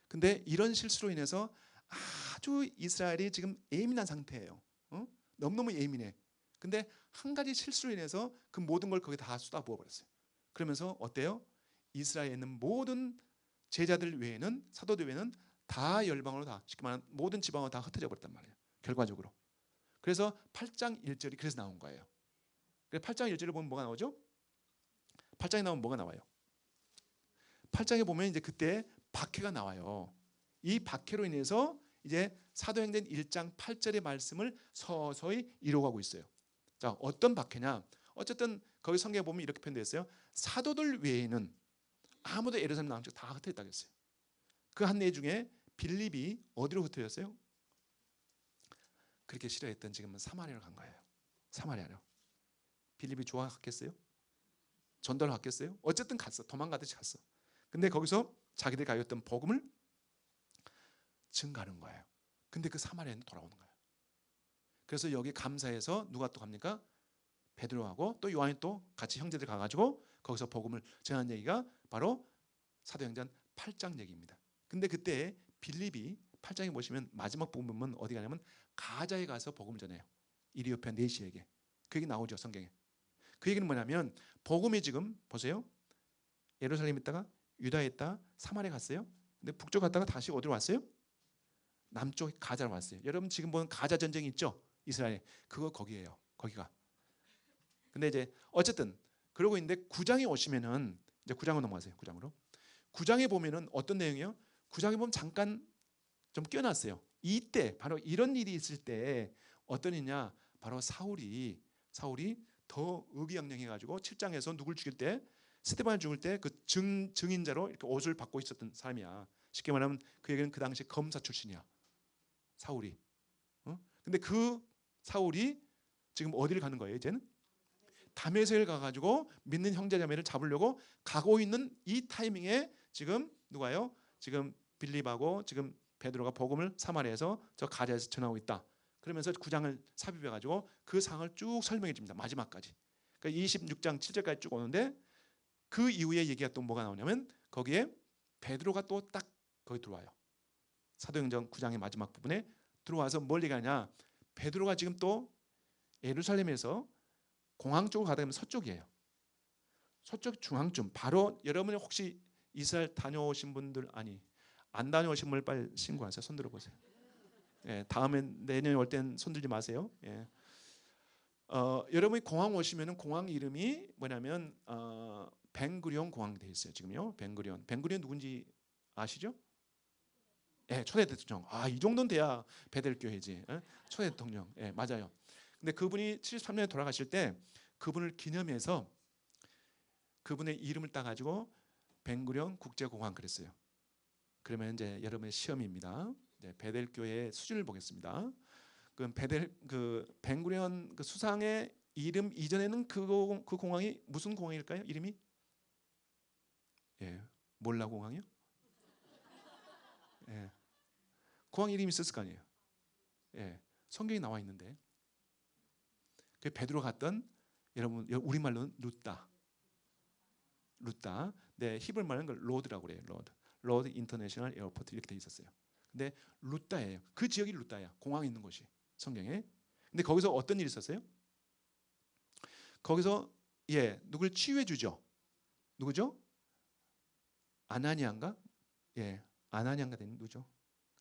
근데 이런 실수로 인해서 아주 이스라엘이 지금 예민한 상태예요. 너무너무 예민해. 근데 한 가지 실수로 인해서 그 모든 걸 거기 다 쏟아부어 버렸어요. 그러면서 어때요? 이스라엘에 있는 모든 제자들 외에는, 사도들 외에는 다 열방으로, 다 쉽게 말하면 모든 지방으로 다 흩어져 버렸단 말이에요. 결과적으로. 그래서 8장 1절이 그래서 나온 거예요. 그래서 8장 1절을 보면 뭐가 나오죠? 8장에 나오면 뭐가 나와요? 8장에 보면 이제 그때 박해가 나와요. 이 박해로 인해서 이제 사도행전 1장 8절의 말씀을 서서히 이루어가고 있어요. 자, 어떤 박해냐? 어쨌든 거기 성경에 보면 이렇게 표현되어 있어요. 사도들 외에는 아무도 예루살렘 남쪽 다 흩어졌다고 했어요. 그 한 네 중에 빌립이 어디로 흩어졌어요? 그렇게 싫어했던 지금은 사마리아로 간 거예요. 사마리아로. 빌립이 좋아했겠어요? 전도를 했겠어요? 어쨌든 갔어. 도망가듯이 갔어. 근데 거기서 자기들이 가졌던 복음을 증가하는 거예요. 근데 그 사마리아는 돌아오는 거예요. 그래서 여기 감사해서 누가 또 갑니까? 베드로하고 또 요한이 또 같이 형제들 가가지고 거기서 복음을 전하는 얘기가 바로 사도행전 8장 얘기입니다. 근데 그때 빌립이 8장에 보시면 마지막 부분 보면 어디 가냐면 가자에 가서 복음을 전해요. 이리오피아 네시에게. 그 얘기 나오죠, 성경에. 그 얘기는 뭐냐면 복음이 지금 보세요. 예루살렘에 있다가 유다에 있다가 사마리아 갔어요. 근데 북쪽 갔다가 다시 어디로 왔어요? 남쪽 가자로 왔어요. 여러분 지금 보는 가자 전쟁이 있죠? 이스라엘. 그거 거기예요. 거기가. 근데 이제 어쨌든 그러고 있는데 9장에 오시면은 이제 9장으로 넘어가세요. 9장으로. 9장에 보면은 어떤 내용이에요? 9장에 보면 잠깐 좀 껴놨어요. 이때 바로 이런 일이 있을 때 어떤 일이냐? 바로 사울이 더 의기양양해가지고 7장에서 누굴 죽일 때 스데반을 죽일 때 그 증인자로 이렇게 옷을 받고 있었던 사람이야. 쉽게 말하면 그 얘기는 그 당시 검사 출신이야. 사울이. 근데 그 사울이 지금 어디를 가는 거예요? 이제는 다메섹을 가가지고 믿는 형제자매를 잡으려고 가고 있는 이 타이밍에 지금 누가요? 지금 빌립하고 지금 베드로가 복음을 사마리아에서 저 가자에서 전하고 있다. 그러면서 9장을 삽입해가지고 그 상을 쭉 설명해 줍니다. 마지막까지. 그러니까 26장 7절까지 쭉 오는데 그 이후에 얘기가 또 뭐가 나오냐면 거기에 베드로가 또 딱 거기 들어와요. 사도행전 9장의 마지막 부분에 들어와서 뭘 얘기하냐? 베드로가 지금 또 예루살렘에서 공항 쪽으로 가다 보면 서쪽이에요. 서쪽 중앙쯤. 바로 여러분이 혹시 이스라엘 다녀오신 분들, 아니 안 다녀오신 분들 빨리 신고하세요. 손 들어보세요. 예, 다음엔 내년에 올 땐 손들지 마세요. 예. 여러분이 공항 오시면은 공항 이름이 뭐냐면 벤구리온 공항 돼 있어요. 지금요. 벤구리온 누군지 아시죠? 예, 초대 대통령. 이 정도는 돼야 베델 교회지. 예? 초대 대통령. 예, 맞아요. 근데 그분이 73년에 돌아가실 때 그분을 기념해서 그분의 이름을 따가지고 벤구리온 국제공항 그랬어요. 그러면 이제 여러분의 시험입니다. 이제 베델 교회의 수준을 보겠습니다. 그 벤구리온 그 수상의 이름 이전에는 그 공항이 무슨 공항일까요? 이름이? 예, 몰라 공항이요? 예, 공항 이름이 있었을 거 아니에요. 예, 성경에 나와 있는데 그 베드로 갔던 여러분 우리말로는 루따. 네, 히브리 말은 그 로드라고 그래요. 로드 인터내셔널 에어포트 이렇게 돼 있었어요. 근데 루따예요. 그 지역이 루따야. 공항이 있는 곳이 성경에. 근데 거기서 어떤 일이 있었어요? 거기서 누굴 치유해 주죠. 누구죠? 아나니아인가? 아나니아인가 되는 누구죠?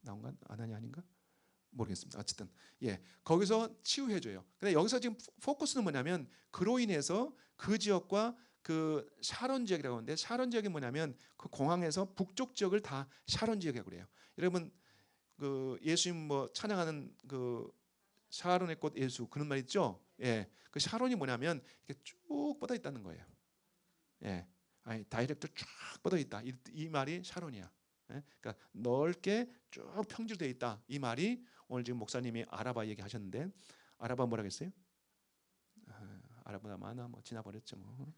나온가? 아나니아 아닌가? 모르겠습니다. 어쨌든 거기서 치유해 줘요. 근데 여기서 지금 포커스는 뭐냐면 그로 인해서 그 지역과 그 샤론 지역이라고 하는데 샤론 지역이 뭐냐면 그 공항에서 북쪽 지역을 다 샤론 지역이라고 그래요. 여러분 그 예수님 뭐 찬양하는 그 샤론의 꽃 예수 그런 말 있죠? 그 샤론이 뭐냐면 이렇게 쭉 뻗어 있다는 거예요. 아니 다이렉트 쭉 뻗어 있다. 이 말이 샤론이야. 그러니까 넓게 쭉 평지되어 있다. 이 말이 오늘 지금 목사님이 아라바 얘기하셨는데 아라바 뭐라 그랬어요? 아라바 많아 뭐 지나버렸죠 뭐.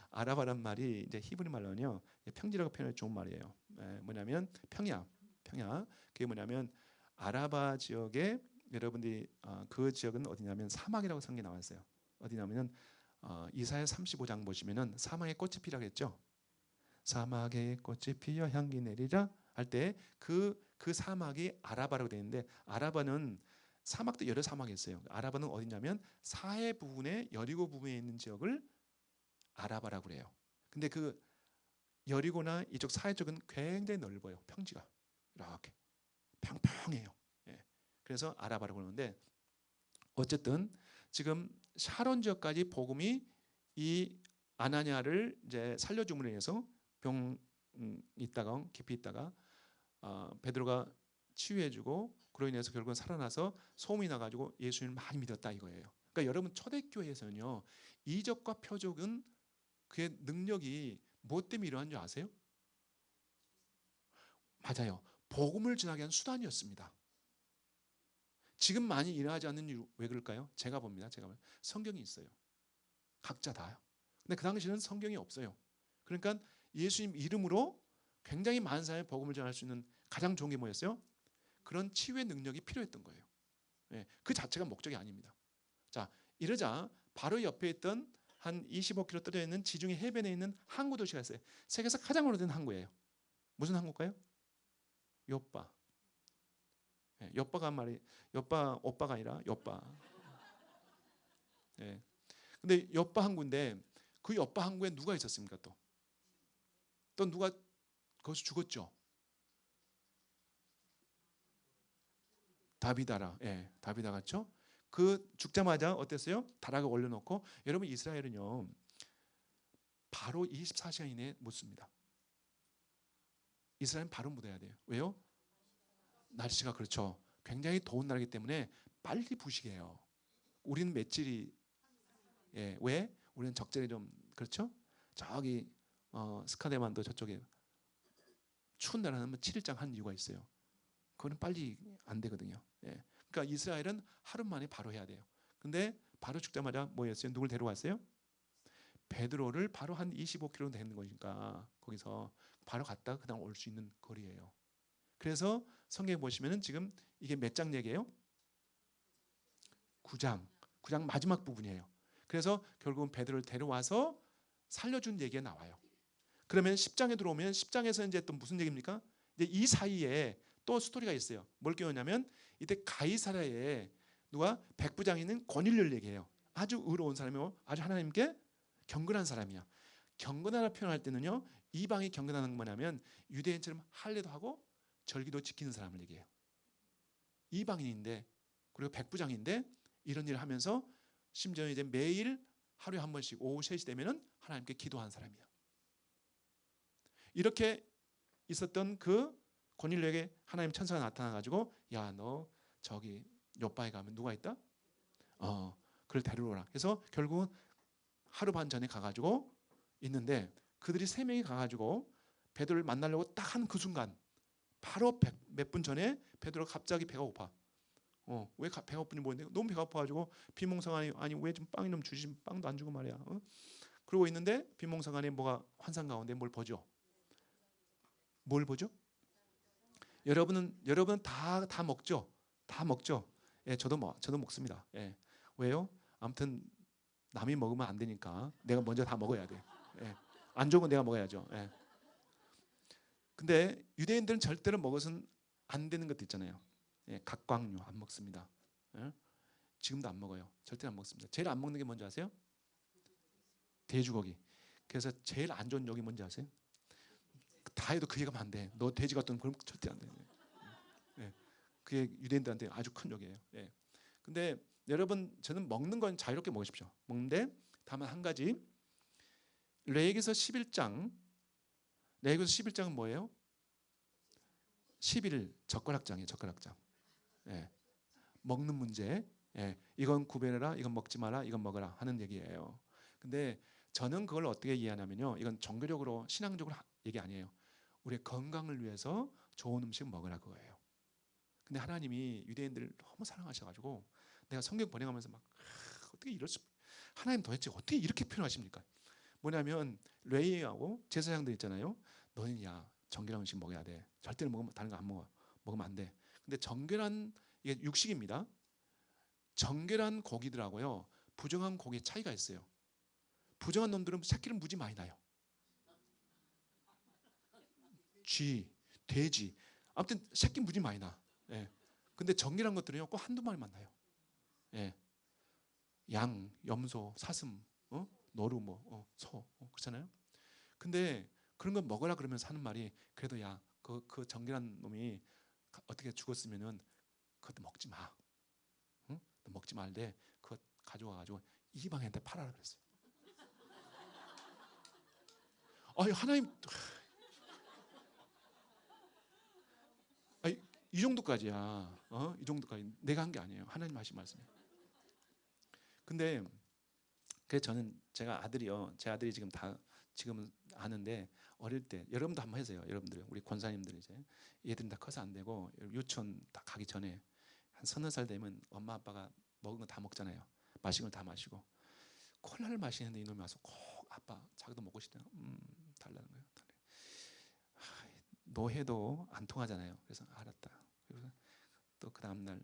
아라바란 말이 이제 히브리 말로는요 평지라고 표현해 좋은 말이에요. 뭐냐면 평야. 그게 뭐냐면 아라바 지역에 여러분들이 그 지역은 어디냐면 사막이라고 성경에 나와 있어요. 어디냐면은 이사야 35장 보시면은 사막에 꽃이 피라고 했죠. 사막에 꽃이 피어 향기 내리라 할 때 그 사막이 아라바라고 되어 있는데 아라바는 사막도 여러 사막이 있어요. 아라바는 어디냐면 사해 부분에 여리고 부분에 있는 지역을 아라바라고 그래요. 근데 그 여리고나 이쪽 사해 쪽은 굉장히 넓어요. 평지가 이렇게 평평해요. 그래서 아라바라고 그러는데 어쨌든 지금 샤론 지역까지 복음이 이 아나니아를 이제 살려줌으로 인해서 병 있다가 깊이 있다가 베드로가 치유해주고 그로 인해서 결국은 살아나서 소문이 나가지고 예수님을 많이 믿었다 이거예요. 그러니까 여러분 초대교회에서는요 이적과 표적은 그의 능력이 무엇 때문에 일어난 줄 아세요? 맞아요. 복음을 전하게 한 수단이었습니다. 지금 많이 일어나지 않는 이유 왜 그럴까요? 제가 봅니다. 성경이 있어요. 각자 다요. 근데 그 당시에는 성경이 없어요. 그러니까 예수님 이름으로 굉장히 많은 사람의 복음을 전할 수 있는 가장 좋은 게 뭐였어요? 그런 치유의 능력이 필요했던 거예요. 그 자체가 목적이 아닙니다. 자, 이러자 바로 옆에 있던 한 25km 떨어져 있는 지중해 해변에 있는 항구 도시가 있어요. 세계에서 가장 오래된 항구예요. 무슨 항구일까요? 요빠. 요빠가 말이 요빠 오빠가 아니라 요빠. 근데 요빠 항구인데 그 요빠 항구에 누가 있었습니까? 또 누가 거기서 죽었죠? 다비다라. 다비다 같죠? 그 죽자마자 어땠어요? 다락을 올려놓고 여러분 이스라엘은요 바로 24시간 이내에 묻습니다. 이스라엘은 바로 묻어야 돼요. 왜요? 날씨가 그렇죠. 굉장히 더운 날이기 때문에 빨리 부식해요. 우리는 며칠이 왜? 우리는 적절히 좀 그렇죠? 저기 스카데만도 저쪽에 추운 나라는 7일장 한 이유가 있어요. 그거는 빨리 안 되거든요. 그러니까 이스라엘은 하루 만에 바로 해야 돼요. 근데 바로 죽자마자 뭐였어요? 누굴 데려왔어요? 베드로를 바로 한 25km 되는 거니까 거기서 바로 갔다가 그다음 올 수 있는 거리예요. 그래서 성경에 보시면은 지금 이게 몇 장 얘기예요? 9장 마지막 부분이에요. 그래서 결국은 베드로를 데려와서 살려준 얘기가 나와요. 그러면 10장에 들어오면 10장에서 이제 또 무슨 얘기입니까? 이제 이 사이에 또 스토리가 있어요. 뭘 끼웠냐면 이때 가이사랴에 누가 백부장이 있는 고닐료를 얘기해요. 아주 의로운 사람이고 아주 하나님께 경건한 사람이야. 경건하다 표현할 때는요 이방이 경건하는 건 뭐냐면 유대인처럼 할례도 하고 절기도 지키는 사람을 얘기해요. 이방인인데 그리고 백부장인데 이런 일을 하면서 심지어 이제 매일 하루에 한 번씩 오후 3시 되면은 하나님께 기도하는 사람이야. 이렇게 있었던 그 고닐료에게 하나님 천사가 나타나 가지고 야 너 저기 요바에 가면 누가 있다? 그를 데려오라. 그래서 결국은 하루 반 전에 가가지고 있는데 그들이 3명이 가가지고 베드로를 만나려고 딱 한 그 순간 바로 몇 분 전에 베드로가 갑자기 배가 고파. 왜 배가 고픈지 모르는데 너무 배가 고파가지고 비몽사간에 아니 왜 좀 빵이 좀 주지 빵도 안 주고 말이야. 그러고 있는데 비몽사간에 뭐가 환상 가운데 뭘 보죠? 뭘 보죠? 여러분은 다 먹죠. 다 먹죠. 예, 저도 먹습니다. 예. 왜요? 아무튼 남이 먹으면 안 되니까 내가 먼저 다 먹어야 돼. 예. 안 좋은 건 내가 먹어야죠. 예. 근데 유대인들은 절대로 먹어서는 안 되는 것도 있잖아요. 예, 각광류 안 먹습니다. 예? 지금도 안 먹어요. 절대 안 먹습니다. 제일 안 먹는 게 뭔지 아세요? 돼지고기. 그래서 제일 안 좋은 욕이 뭔지 아세요? 다 해도 그 얘기하면 안 돼. 너 돼지 같은 그럼 절대 안 돼. 예. 그게 유대인들한테 아주 큰 욕이에요. 예. 근데 여러분 저는 먹는 건 자유롭게 먹으십시오. 먹는데 다만 한 가지 레위기서 11장 레위기서 11장은 뭐예요? 11 젓가락장이에요. 젓가락장. 예. 먹는 문제. 예. 이건 구별해라. 이건 먹지 마라. 이건 먹어라 하는 얘기예요. 근데 저는 그걸 어떻게 이해하냐면요. 이건 종교적으로 신앙적으로 얘기 아니에요. 우리의 건강을 위해서 좋은 음식 먹으라 그거예요. 근데 하나님이 유대인들을 너무 사랑하셔가지고 내가 성경 번역하면서 막 어떻게 이럴 수 하나님 도대체 어떻게 이렇게 표현하십니까? 뭐냐면 레위하고 제사장들 있잖아요. 너는 야 정결한 음식 먹어야 돼. 절대로 먹으면 다른 거 안 먹어. 먹으면 안 돼. 근데 정결한 이게 육식입니다. 정결한 고기들하고요 부정한 고기의 차이가 있어요. 부정한 놈들은 새끼를 무지 많이 낳아요. 쥐, 돼지, 아무튼 새끼 무지 많이 나. 예. 근데 정결한 것들은요 꼭 한두 마리만 나요. 예. 양, 염소, 사슴, 노루, 소, 그렇잖아요. 근데 그런 거 먹으라 그러면 사는 말이 그래도 야, 그 정결한 놈이 어떻게 죽었으면은 그것도 먹지 마. 응? 먹지 말되 그거 가져와가지고 이방인한테 팔아라 그랬어요. 아니 하나님, 아니, 이 정도까지야. 이 정도까지 내가 한 게 아니에요. 하나님 하신 말씀이에요. 근데 그래서 저는 제가 아들이요. 제 아들이 지금은 아는데 어릴 때 여러분도 한번 해세요. 여러분들 우리 권사님들 이제 얘들은 다 커서 안 되고 유치원 다 가기 전에 한 30살 되면 엄마 아빠가 먹은 거 다 먹잖아요. 마신 걸 다 마시고 콜라를 마시는데 이놈이 와서 꼭 아빠 자기도 먹고 싶다. 달라는 거예요. 노해도 안 통하잖아요. 그래서 알았다. 그래서 또 그 다음 날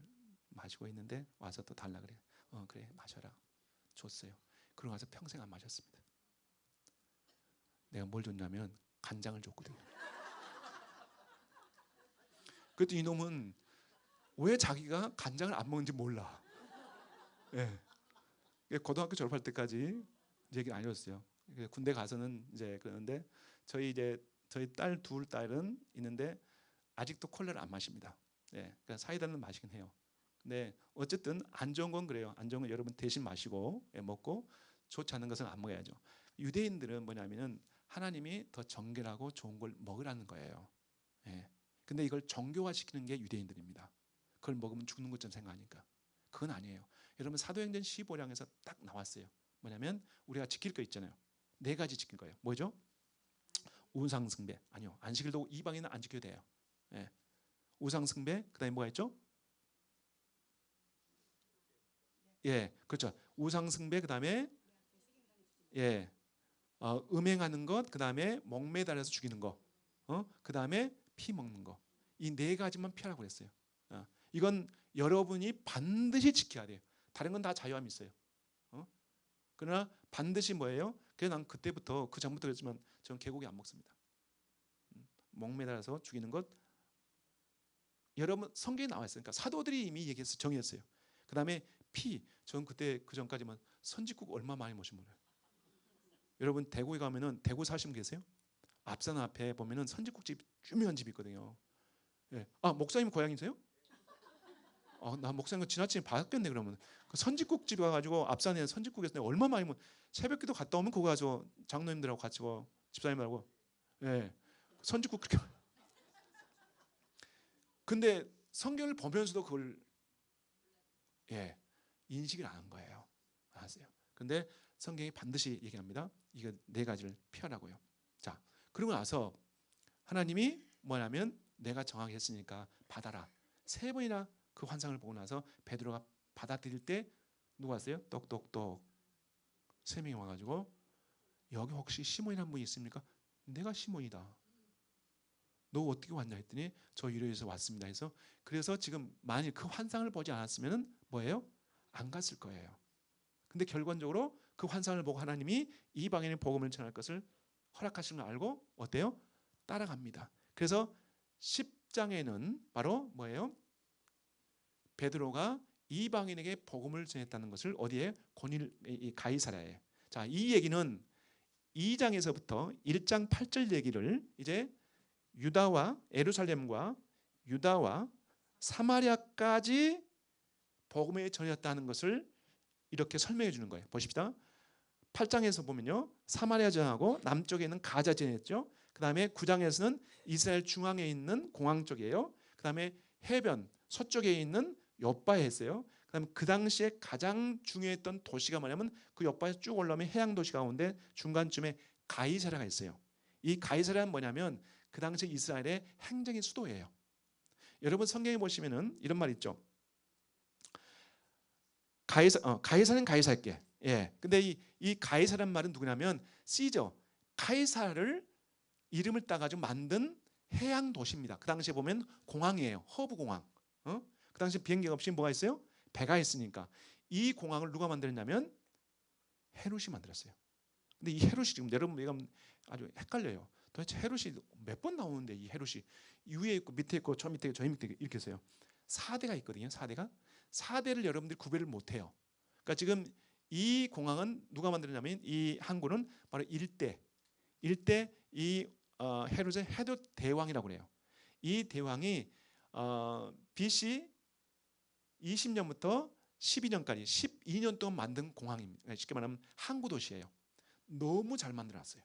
마시고 있는데 와서 또 달라 그래. 그래 마셔라. 줬어요. 그러고 나서 평생 안 마셨습니다. 내가 뭘 줬냐면 간장을 줬거든요. 그랬더니 이놈은 왜 자기가 간장을 안 먹는지 몰라. 예. 고등학교 졸업할 때까지 얘기를 안 해줬어요. 군대 가서는 이제 그러는데 저희 딸 둘 딸은 있는데 아직도 콜라를 안 마십니다. 예. 그러니까 사이다는 마시긴 해요. 근데 어쨌든 안 좋은 건 그래요. 안 좋은 건 여러분 대신 마시고 먹고 좋지 않은 것은 안 먹어야죠. 유대인들은 뭐냐면은 하나님이 더 정결하고 좋은 걸 먹으라는 거예요. 예. 근데 이걸 정교화시키는 게 유대인들입니다. 그걸 먹으면 죽는 것처럼 생각하니까. 그건 아니에요. 여러분 사도행전 15장에서 딱 나왔어요. 뭐냐면 우리가 지킬 거 있잖아요. 4가지 지킬 거예요. 뭐죠? 우상숭배. 아니요. 안식일도 이방인은 안 지켜도 돼요. 예. 우상숭배. 그다음에 뭐가 있죠? 예, 그렇죠. 우상숭배 그다음에 예, 음행하는 것, 그다음에 목매달아서 죽이는 거, 그다음에 피 먹는 거. 이 4가지만 피하라고 그랬어요. 이건 여러분이 반드시 지켜야 돼요. 다른 건 다 자유함이 있어요. 그러나 반드시 뭐예요? 그래서 난 그때부터 그 전부터 그랬지만 저는 개고기 안 먹습니다. 목매달아서 죽이는 것. 여러분 성경에 나와 있으니까 사도들이 이미 얘기해서 정의했어요. 그다음에 피. 저는 그때 그 전까지만 선지국 얼마 많이 모신 몰라요. 여러분 대구에 가면은 대구 사시면 계세요? 앞산 앞에 보면은 선지국집 유명한 집이 있거든요. 예. 아 목사님 고향이세요? 나 목사님 지나치게 바뀌었네 그러면. 그 선지국집 가가지고 앞산에 선지국에서 얼마 많이 새벽기도 갔다 오면 그거 가서 장로님들하고 같이 집사님하고 예. 선지국 그렇게. 근데 성경을 보면서도 그걸 예 인식을 안 한 거예요. 아세요? 근데 성경이 반드시 얘기합니다. 이거 4가지를 피하라고요. 자, 그러고 나서 하나님이 뭐냐면 내가 정하게 했으니까 받아라. 3번이나 그 환상을 보고 나서 베드로가 받아들일 때 누가 왔어요? 똑똑똑 3명이 와가지고 여기 혹시 시몬이라는 분이 있습니까? 내가 시몬이다. 너 어떻게 왔냐 했더니 저 유로에서 왔습니다 해서, 그래서 지금 만일 그 환상을 보지 않았으면 뭐예요? 안 갔을 거예요. 근데 결과적으로 그 환상을 보고 하나님이 이방인의 복음을 전할 것을 허락하시는 걸 알고 어때요? 따라갑니다. 그래서 10장에는 바로 뭐예요? 베드로가 이방인에게 복음을 전했다는 것을 어디에? 가이사랴에. 자, 이 얘기는 2장에서부터 1장 8절 얘기를 이제 유다와 예루살렘과 유다와 사마리아까지 복음을 전했다는 것을 이렇게 설명해 주는 거예요. 보십시다. 8장에서 보면요, 사마리아 전하고 남쪽에 있는 가자 전했죠. 그 다음에 9장에서는 이스라엘 중앙에 있는 공항 쪽이에요. 그 다음에 해변 서쪽에 있는 욥바에 했어요. 그 다음에 그 당시에 가장 중요했던 도시가 뭐냐면 그 욥바에 쭉 올라오면 해양 도시 가운데 중간쯤에 가이사랴가 있어요. 이 가이사랴는 뭐냐면 그 당시 이스라엘의 행정의 수도예요. 여러분 성경에 보시면은 이런 말 있죠. 가이사는 가이사께. 예. 근데 이 가이사란 말은 누구냐면 시저, 가이사를 이름을 따가지고 만든 해양 도시입니다. 그 당시에 보면 공항이에요. 허브 공항. 그 당시 비행기가 없이 뭐가 있어요? 배가 있으니까. 이 공항을 누가 만들었냐면 헤롯이 만들었어요. 근데 이 헤롯이 지금 여러분 이거 아주 헷갈려요. 도대체 헤롯이 몇 번 나오는데 이 헤롯이 위에 있고 밑에 있고 저 밑에 있고 저 밑에 이렇게 있어요. 4대가 있거든요. 4대를 여러분들이 구별을 못해요. 그러니까 지금 이 공항은 누가 만들었냐면 이 항구는 바로 일대 이 헤롯의 헤롯 대왕이라고 그래요. 이 대왕이 BC 20년부터 12년까지 12년 동안 만든 공항입니다. 쉽게 말하면 항구 도시예요. 너무 잘 만들어놨어요.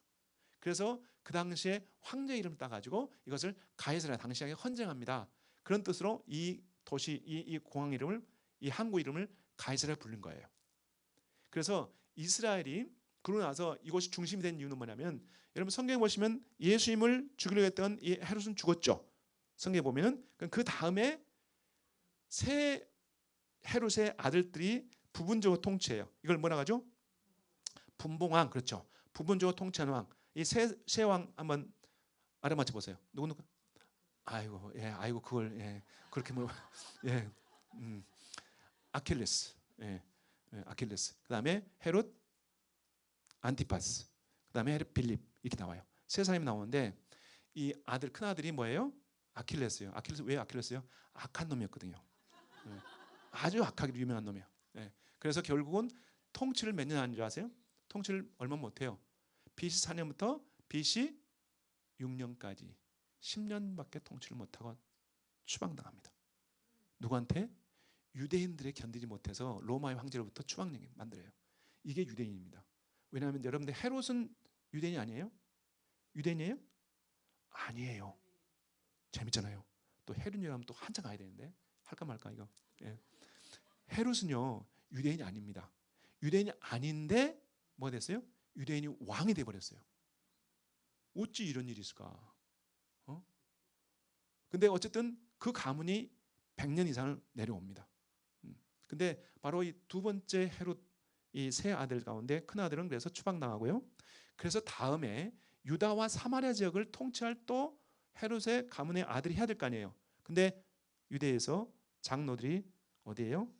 그래서 그 당시에 황제 이름을 따가지고 이것을 가이사랴, 당시에 헌정합니다. 그런 뜻으로 이 도시 이 공항 이름을, 이 항구 이름을 가이사랴 부른 거예요. 그래서 이스라엘이 그러고 나서 이곳이 중심이 된 이유는 뭐냐면, 여러분 성경에 보시면 예수님을 죽이려고 했던 이 헤롯은 죽었죠. 성경에 보면은 그 다음에 세 헤롯의 아들들이 부분적으로 통치해요. 이걸 뭐라 하죠? 분봉왕. 그렇죠. 부분적으로 통치하는 왕. 이 세 왕 한번 알아맞혀 보세요. 누구? 아이고, 예, 아이고 그걸 예, 그렇게 뭐 예, 아킬레스, 예, 예, 아킬레스. 그다음에 헤롯 안티파스. 그다음에 헤롯 빌립 이렇게 나와요. 세 사람이 나오는데 이 아들 큰 아들이 뭐예요? 아킬레스예요. 아킬레스 왜 아킬레스요? 악한 놈이었거든요. 예, 아주 악하기로 유명한 놈이에요. 예, 그래서 결국은 통치를 몇 년 하는 줄 아세요? 통치를 얼마 못해요. BC 4년부터 BC 6년까지 10년밖에 통치를 못하고 추방당합니다. 누구한테? 유대인들에 견디지 못해서 로마의 황제로부터 추방령을 만들어요. 이게 유대인입니다. 왜냐하면 여러분들 헤롯은 유대인이 아니에요? 유대인이에요? 아니에요. 재밌잖아요. 또 헤롯이라면 또 한참 가야 되는데 할까 말까 이거. 예. 헤롯은요 유대인이 아닙니다. 유대인이 아닌데 뭐가 됐어요? 유대인이 왕이 돼버렸어요. 어찌 이런 일이 있을까? 근데 어쨌든 그 가문이 100년 이상을 내려옵니다. 근데 바로 이 두 번째 헤롯 이 세 아들 가운데 큰 아들은 그래서 추방당하고요. 그래서 다음에 유다와 사마리아 지역을 통치할 또 헤롯의 가문의 아들이 해야 될 거 아니에요. 근데 유대에서 장로들이 어디에요?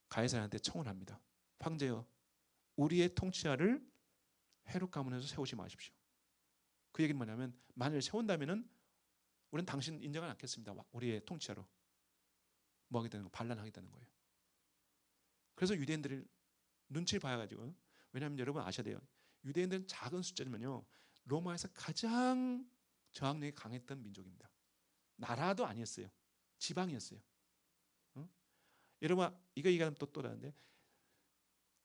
가이사랴한테 청을 합니다. 황제여, 우리의 통치자를 헤롯 가문에서 세우지 마십시오. 그 얘기는 뭐냐면 만일 세운다면은 우리는 당신 인정을 않겠습니다. 우리의 통치자로 뭐 하게 되는 거, 반란하겠다는 거예요. 그래서 유대인들이 눈치를 봐가지고, 왜냐하면 여러분 아셔야 돼요. 유대인들은 작은 숫자지만요 로마에서 가장 저항력이 강했던 민족입니다. 나라도 아니었어요. 지방이었어요. 여러분 이거 얘기하면 또 다른데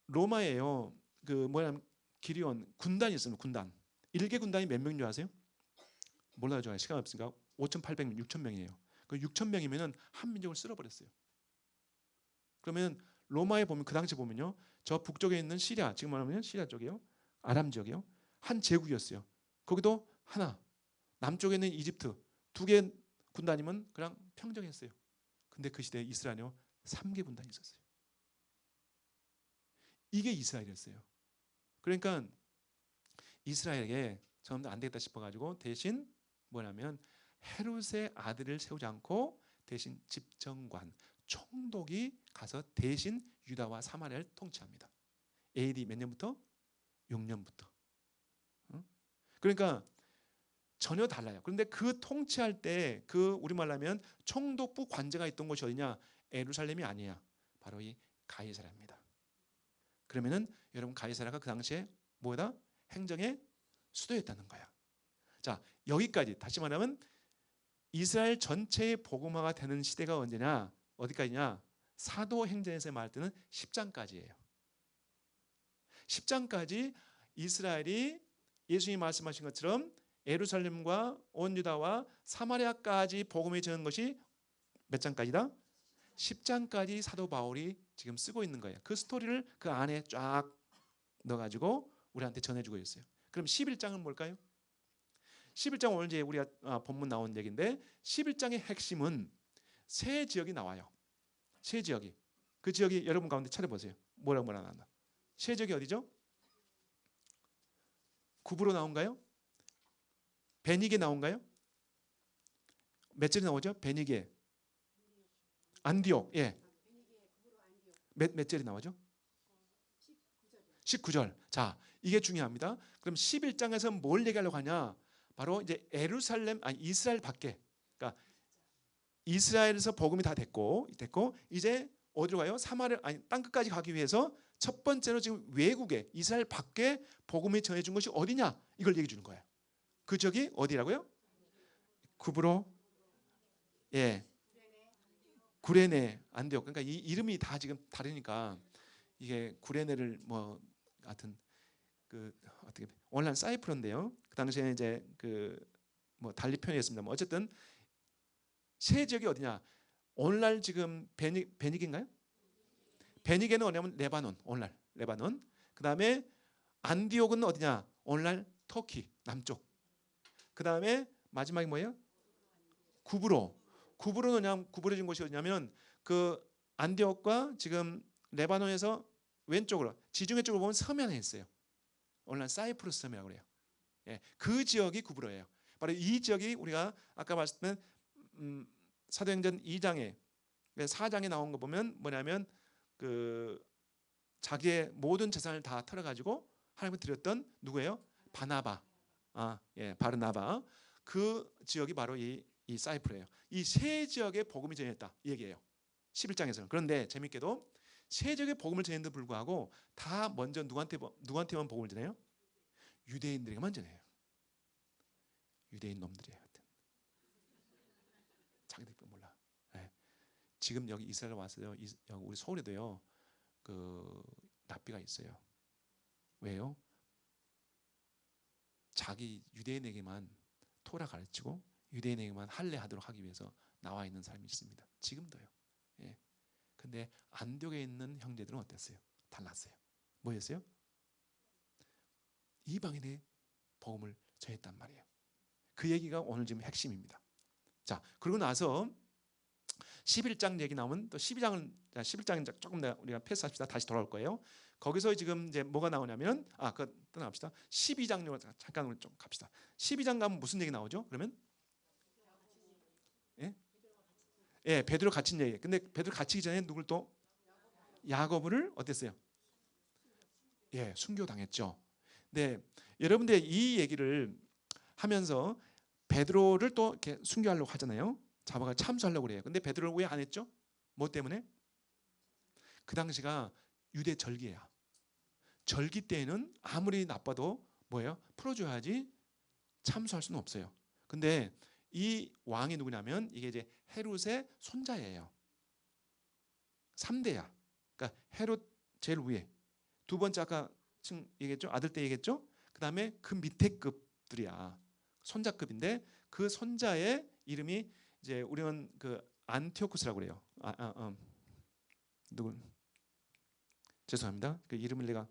로마에요 그 뭐냐면 기리온 군단이 있습니다. 군단. 1개 군단이 몇 명인 줄 아세요? 몰라요. 저 시간 없으니까 5,800명, 6,000명이에요. 그 6,000명이면은 한 민족을 쓸어버렸어요. 그러면 로마에 보면 그 당시 보면요, 저 북쪽에 있는 시리아, 지금 말하면 시리아 쪽이요, 아람 지역이요, 한 제국이었어요. 거기도 하나, 남쪽에 있는 이집트 2개 군단이면 그냥 평정했어요. 근데 그 시대에 이스라엘이요 3개 군단이 있었어요. 이게 이스라엘이었어요. 그러니까 이스라엘에게 처음부터 안 되겠다 싶어가지고 대신 뭐냐면 헤롯의 아들을 세우지 않고 대신 집정관, 총독이 가서 대신 유다와 사마리아를 통치합니다. AD 몇 년부터? 6년부터. 그러니까 전혀 달라요. 그런데 그 통치할 때 그 우리말로 하면 총독부 관제가 있던 곳이 어디냐? 예루살렘이 아니야. 바로 이 가이사랴입니다. 그러면은 여러분 가이사랴가 그 당시에 뭐다? 행정의 수도였다는 거야. 자, 여기까지 다시 말하면 이스라엘 전체의 복음화가 되는 시대가 언제냐? 어디까지냐? 사도행전에서 말할 때는 10장까지예요. 10장까지 이스라엘이 예수님이 말씀하신 것처럼 예루살렘과 온 유다와 사마리아까지 복음이 전한 것이 몇 장까지다? 10장까지 사도 바울이 지금 쓰고 있는 거예요. 그 스토리를 그 안에 쫙 넣어가지고 우리한테 전해주고 있어요. 그럼 11장은 뭘까요? 11장 오늘 이제 우리가 본문 나온 얘기인데 11장의 핵심은 세 지역이 나와요. 세 지역이. 그 지역이 여러분 가운데 찾아보세요. 뭐라고 나왔나? 세 지역이 어디죠? 구브로 나온가요? 베니게 나온가요? 몇 절이 나오죠? 베니게, 안디옥. 예. 몇 절이 나오죠? 19절. 자, 이게 중요합니다. 그럼 11장에서 뭘 얘기하려고 하냐? 바로 이제 예루살렘, 아니 이스라엘 밖에, 그러니까 이스라엘에서 복음이 다 됐고 이제 어디로 가요? 사마리아, 아니 땅 끝까지 가기 위해서 첫 번째로 지금 외국에 이스라엘 밖에 복음이 전해준 것이 어디냐? 이걸 얘기해 주는 거예요. 그 지역이 어디라고요? 구브로, 예, 구레네, 안디옥. 그러니까 이 이름이 다 지금 다르니까 이게 구레네를 뭐 같은 그 어떻게 온라인 사이프로인데요. 그 당시에 이제 그 뭐 달리 표현했습니다. 뭐 어쨌든 세 지역이 어디냐? 오늘날 지금 베니게인가요? 베니게는 어디냐면 레바논, 오늘날 레바논. 그 다음에 안디옥은 어디냐? 오늘날 터키 남쪽. 그 다음에 마지막이 뭐예요? 구브로. 구브로는 그냥 구부러진 곳이 어디냐면 그 안디옥과 지금 레바논에서 왼쪽으로 지중해 쪽으로 보면 섬이 하나 있어요. 오늘날 사이프러스 섬이라고 그래요. 예, 그 지역이 구브로예요. 바로 이 지역이 우리가 아까 말씀드린 사도행전 2장에 4장에 나온 거 보면 뭐냐면 그 자기의 모든 재산을 다 털어가지고 하나님께 드렸던 누구예요? 바나바. 예, 바르나바. 그 지역이 바로 이 사이프르예요. 이 세 지역에 복음이 전했다 이 얘기예요. 11장에서는. 그런데 재밌게도 세 지역에 복음을 전했는데 불구하고 다 먼저 누구한테만 복음을 전해요? 유대인들에게만 전해요. 유대인 놈들이에요. 자기들 몰라. 네. 지금 여기 이스라엘 와서요. 여기 우리 서울에도요. 그 랍비가 있어요. 왜요? 자기 유대인에게만 토라 가르치고 유대인에게만 할례하도록 하기 위해서 나와 있는 사람이 있습니다. 지금도요. 예. 근데 안디옥에 있는 형제들은 어땠어요? 달랐어요. 뭐였어요? 이방인의 복음을 전했단 말이에요. 그 얘기가 오늘 지금 핵심입니다. 자, 그러고 나서 11장 얘기 나오면 또 11장은 조금 우리가 패스합시다. 다시 돌아올 거예요. 거기서 지금 이제 뭐가 나오냐면 그거 떠나갑시다. 12장으로 잠깐 좀 갑시다. 12장 가면 무슨 얘기 나오죠? 그러면 예, 베드로 갇힌 얘기. 근데 베드로 갇히기 전에 누굴 또 야고보를 어땠어요? 예, 순교당했죠. 네, 여러분들 이 얘기를 하면서 베드로를 또 이렇게 순교하려고 하잖아요. 잡아가 참수하려고 그래요. 근데 베드로를 왜 안 했죠? 뭐 때문에? 그 당시가 유대 절기야. 절기 때에는 아무리 나빠도 뭐예요? 풀어줘야지 참수할 수는 없어요. 근데 이 왕이 누구냐면 이게 이제 헤롯의 손자예요. 3대야. 그러니까 헤롯 제일 위에. 두 번째 아까 얘기했죠? 아들 때 얘기했죠? 그 다음에 그 밑에 급들이야. 손자급인데 그 손자의 이름이 이제 우리는 그 안티오쿠스라고 그래요. 누구? 죄송합니다. 그 이름을 내가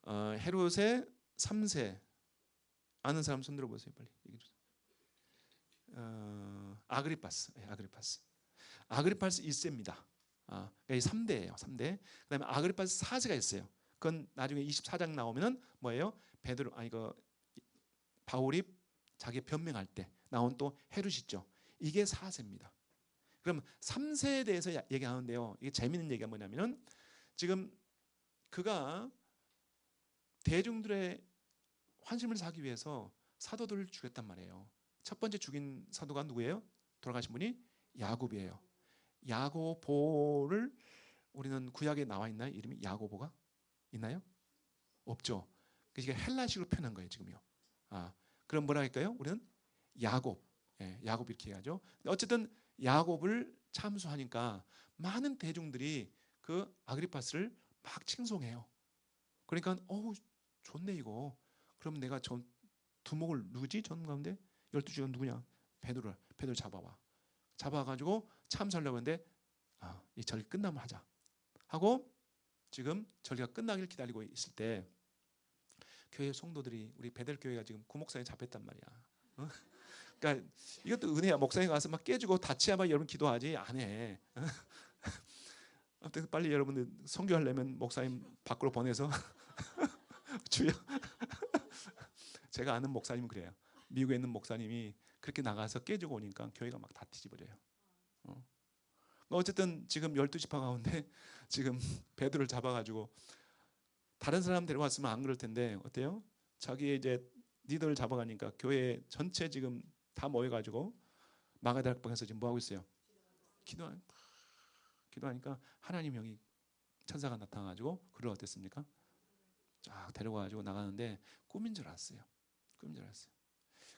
헤롯의 3세 아는 사람 손 들어 보세요, 빨리. 얘기해 주세요. 아그리파스. 네, 아그리파스 1세입니다. 그러니까 3대예요. 3대. 그다음에 아그리파스 4세가 있어요. 그건 나중에 24장 나오면은 뭐예요? 베드로 이거 바울이 자기 변명할 때 나온 또 헤롯 있죠. 이게 4세입니다. 그럼 3세에 대해서 얘기하는데요. 이게 재미있는 얘기가 뭐냐면은 지금 그가 대중들의 환심을 사기 위해서 사도들을 죽였단 말이에요. 첫 번째 죽인 사도가 누구예요? 돌아가신 분이 야곱이에요. 야고보를 우리는 구약에 나와 있나요? 이름이 야고보가 있나요? 없죠. 이게 헬라식으로 표현한 거예요, 지금요. 그럼 뭐라 할까요? 우리는 야곱, 야곱 이렇게 얘기하죠. 어쨌든 야곱을 참수하니까 많은 대중들이 그 아그리파스를 막 칭송해요. 그러니까 좋네 이거. 그럼 내가 전 두목을 누구지? 전 가운데 12주간 누구냐? 베드로를 잡아와. 잡아가지고 참수하려고 하는데 이 절기 끝나면 하자 하고 지금 절기가 끝나길 기다리고 있을 때 교회 성도들이 우리 베델교회가 지금 구목사에 잡혔단 말이야. 그러니까 이것도 은혜야. 목사님 가서 막 깨주고 다치야만 여러분 기도하지 안 해. 아무튼 빨리 여러분들 선교하려면 목사님 밖으로 보내서 주여. 제가 아는 목사님은 그래요. 미국에 있는 목사님이 그렇게 나가서 깨주고 오니까 교회가 막 다 뒤집어져요. 어쨌든 지금 12지파 가운데 지금 베드로를 잡아가지고 다른 사람 데려왔으면 안 그럴 텐데 어때요? 자기 이제 리더를 잡아가니까 교회 전체 지금 다 모여가지고 마가다락방에서 지금 뭐 하고 있어요? 기도하니까 하나님 형이 천사가 나타나가지고 그를 어땠습니까? 쫙 데려가가지고 나가는데 꿈인 줄 알았어요. 꿈인 줄 알았어요.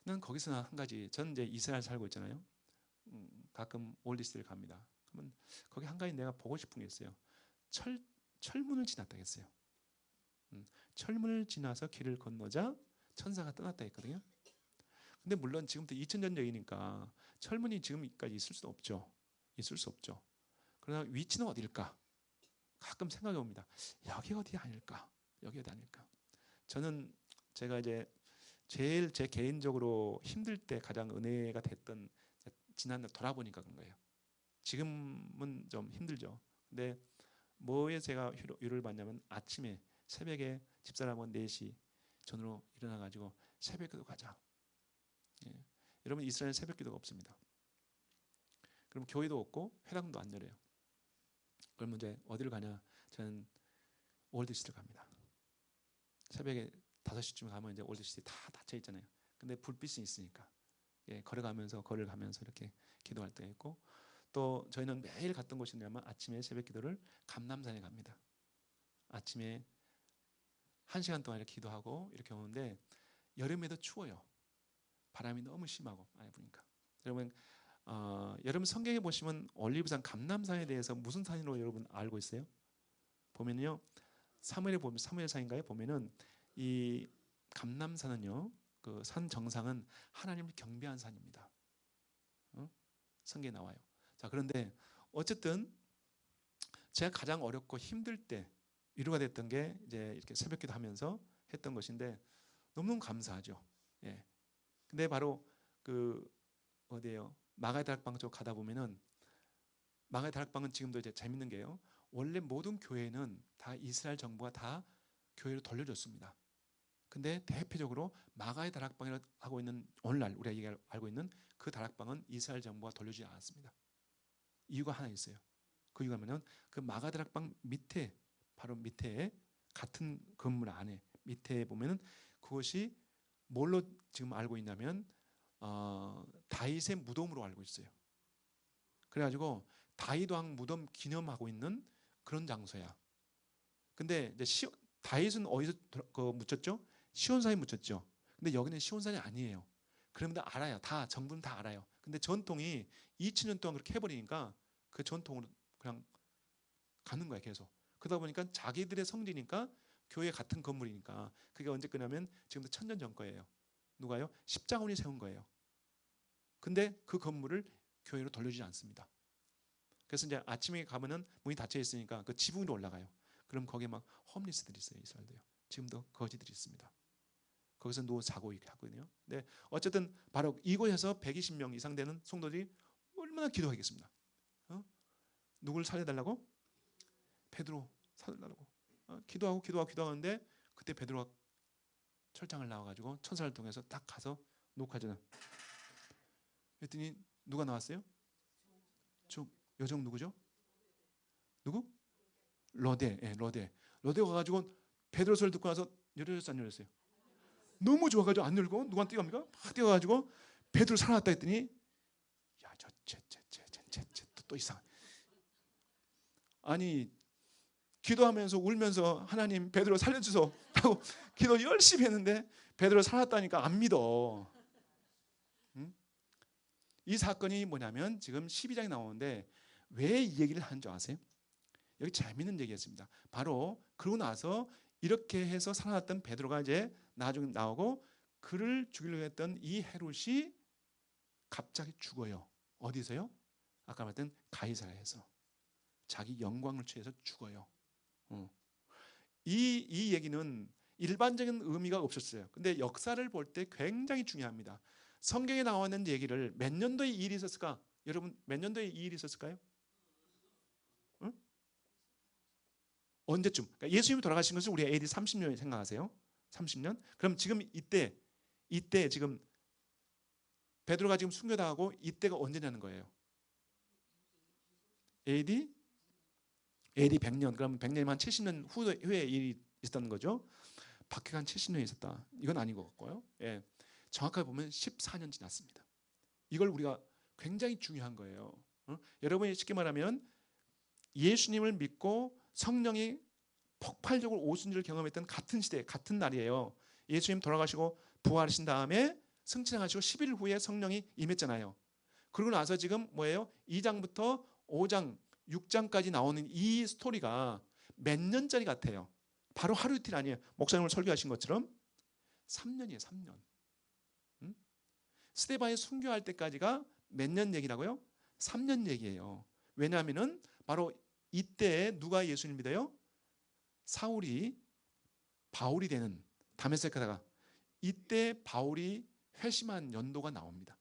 난 거기서 한 가지, 저는 이제 이스라엘 살고 있잖아요. 가끔 올디스를 갑니다. 그러면 거기 한 가지 내가 보고 싶은 게 있어요. 철문을 지났다 했어요. 철문을 지나서 길을 건너자 천사가 떠났다 했거든요. 근데 물론 지금부터 2000년 전이니까 철문이 지금까지 있을 수 없죠. 있을 수 없죠. 그러나 위치는 어디일까? 가끔 생각이 옵니다. 여기 어디 아닐까? 여기 어디 아닐까? 저는 제가 이제 제일 제 개인적으로 힘들 때 가장 은혜가 됐던 지난날 돌아보니까 그런 거예요. 지금은 좀 힘들죠. 근데 뭐에 제가 위로를 받냐면 아침에 새벽에 집사람은 4시 전으로 일어나가지고 새벽기도 가자. 여러분 이스라엘 새벽기도가 없습니다. 그럼 교회도 없고 회당도 안 열어요. 그러면 이제 어디를 가냐? 저는 올드시티를 갑니다. 새벽에 5시쯤 가면 이제 올드시티 다 닫혀 있잖아요. 근데 불빛이 있으니까 걸어가면서 거리를 가면서 이렇게 기도할 때가 있고 또 저희는 매일 갔던 곳이 뭐냐면 아침에 새벽기도를 감람산에 갑니다. 아침에 1시간 동안 이렇게 기도하고 이렇게 오는데 여름에도 추워요. 바람이 너무 심하고 많이 부니까. 여러분 성경에 보시면 올리브산 감람산에 대해서 무슨 산으로 여러분 알고 있어요? 보면요 사무엘에 보면 사무엘상인가요? 보면은 이 감람산은요 그 산 정상은 하나님을 경배한 산입니다. 성경에 나와요. 자 그런데 어쨌든 제가 가장 어렵고 힘들 때 위로가 됐던 게 이제 이렇게 새벽기도 하면서 했던 것인데 너무너무 감사하죠. 근데 바로 그 어디예요? 마가의 다락방 쪽 가다 보면은 마가의 다락방은 지금도 이제 재밌는 게요. 원래 모든 교회는 다 이스라엘 정부가 다 교회로 돌려줬습니다. 근데 대표적으로 마가의 다락방이라고 하고 있는 오늘날 우리가 알고 있는 그 다락방은 이스라엘 정부가 돌려주지 않았습니다. 이유가 하나 있어요. 그 이유가 뭐냐면 그 마가 다락방 밑에 바로 밑에 같은 건물 안에 밑에 보면은 그것이 뭘로 지금 알고 있냐면 다윗의 무덤으로 알고 있어요. 그래가지고 다윗 왕 무덤 기념하고 있는 그런 장소야. 근데 이제 다윗은 어디서 묻혔죠? 시온산에 묻혔죠. 근데 여기는 시온산이 아니에요. 그러면 알아요. 다 정부는 다 알아요. 근데 전통이 2000년 동안 그렇게 해버리니까 그 전통으로 그냥 가는 거야 계속. 그러다 보니까 자기들의 성지니까 교회 같은 건물이니까 그게 언제 끝나면 지금도 1000년 전 거예요. 누가요? 십자군이 세운 거예요. 근데 그 건물을 교회로 돌려주지 않습니다. 그래서 이제 아침에 가면은 문이 닫혀 있으니까 그 지붕 위로 올라가요. 그럼 거기에 막 홈리스들이 있어요. 이스라엘도요. 지금도 거지들이 있습니다. 거기서 누워 자고 이렇게 하거든요. 근데 어쨌든 바로 이곳에서 120명 이상 되는 성도들이 얼마나 기도하겠습니다. 누굴 살려달라고? 베드로 살려달라고. 기도하고 기도하는데 그때 베드로가 철장을 나와가지고 천사를 통해서 딱 가서 녹화잖아. 그랬더니 누가 나왔어요? 여종 누구죠? 누구? 로데. 예, 로데. 로데가 가지고 베드로 소리를 듣고 나서 열렸어요, 안 열렸어요? 너무 좋아가지고 안 열고 누구한테 뛰어갑니까? 막 뛰어가지고 베드로 살아났다 했더니 야, 또 이상. 아니 기도하면서 울면서 하나님 베드로 살려주소 하고 기도 열심히 했는데 베드로 살았다니까 안 믿어. 응? 이 사건이 뭐냐면 지금 12장에 나오는데 왜 이 얘기를 하는 줄 아세요? 여기 재밌는 얘기였습니다. 바로 그러고 나서 이렇게 해서 살아났던 베드로가 이제 나중에 나오고 그를 죽이려고 했던 이 헤롯이 갑자기 죽어요. 어디서요? 아까 말했던 가이사랴에서 자기 영광을 취해서 죽어요. 이 얘기는 일반적인 의미가 없었어요. 근데 역사를 볼 때 굉장히 중요합니다. 성경에 나와 있는 얘기를 몇 년도에 이 일이 있었을까? 여러분 몇 년도에 이 일이 있었을까요? 응? 언제쯤? 그러니까 예수님이 돌아가신 것을 우리 AD 30년에 생각하세요. 30년? 그럼 지금 이때 지금 베드로가 지금 순교당하고 이때가 언제냐는 거예요. AD 100년. 그러면 100년이면 한 70년 후에 일이 있었다는 거죠. 박해가 한 70년이 있었다. 이건 아닌 것 같고요. 예. 정확하게 보면 14년 지났습니다. 이걸 우리가 굉장히 중요한 거예요. 여러분이 쉽게 말하면 예수님을 믿고 성령이 폭발적으로 오순절을 경험했던 같은 시대, 같은 날이에요. 예수님 돌아가시고 부활하신 다음에 승천하시고 10일 후에 성령이 임했잖아요. 그러고 나서 지금 뭐예요? 2장부터 5장, 6장까지 나오는 이 스토리가 몇 년짜리 같아요? 바로 하루 이틀 아니에요. 목사님을 설교하신 것처럼 3년이에요. 3년. 스데반이 순교할 때까지가 몇 년 얘기라고요? 3년 얘기예요. 왜냐하면 바로 이때 누가 예수님 믿어요? 사울이 바울이 되는 다메섹 가다가 이때 바울이 회심한 연도가 나옵니다.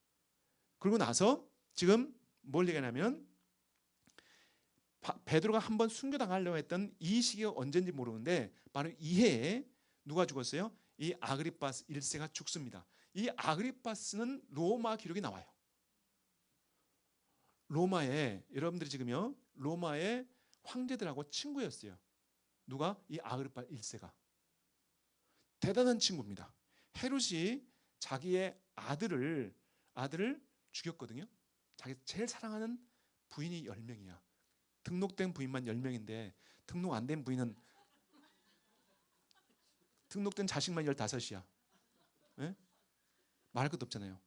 그리고 나서 지금 뭘 얘기하냐면 베드로가 한번 순교당하려고 했던 이 시기가 언제인지 모르는데 바로 이 해에 누가 죽었어요? 이 아그리파스 1세가 죽습니다. 이 아그리파스는 로마 기록이 나와요. 로마에 여러분들이 지금요 로마의 황제들하고 친구였어요. 누가? 이 아그리파 1세가. 대단한 친구입니다. 헤롯이 자기의 아들을 죽였거든요. 자기 제일 사랑하는 부인이 10명이야. 등록된 부인만 10명인데 등록 안 된 부인은 등록된 자식만 15이야. 네? 말할 것도 없잖아요.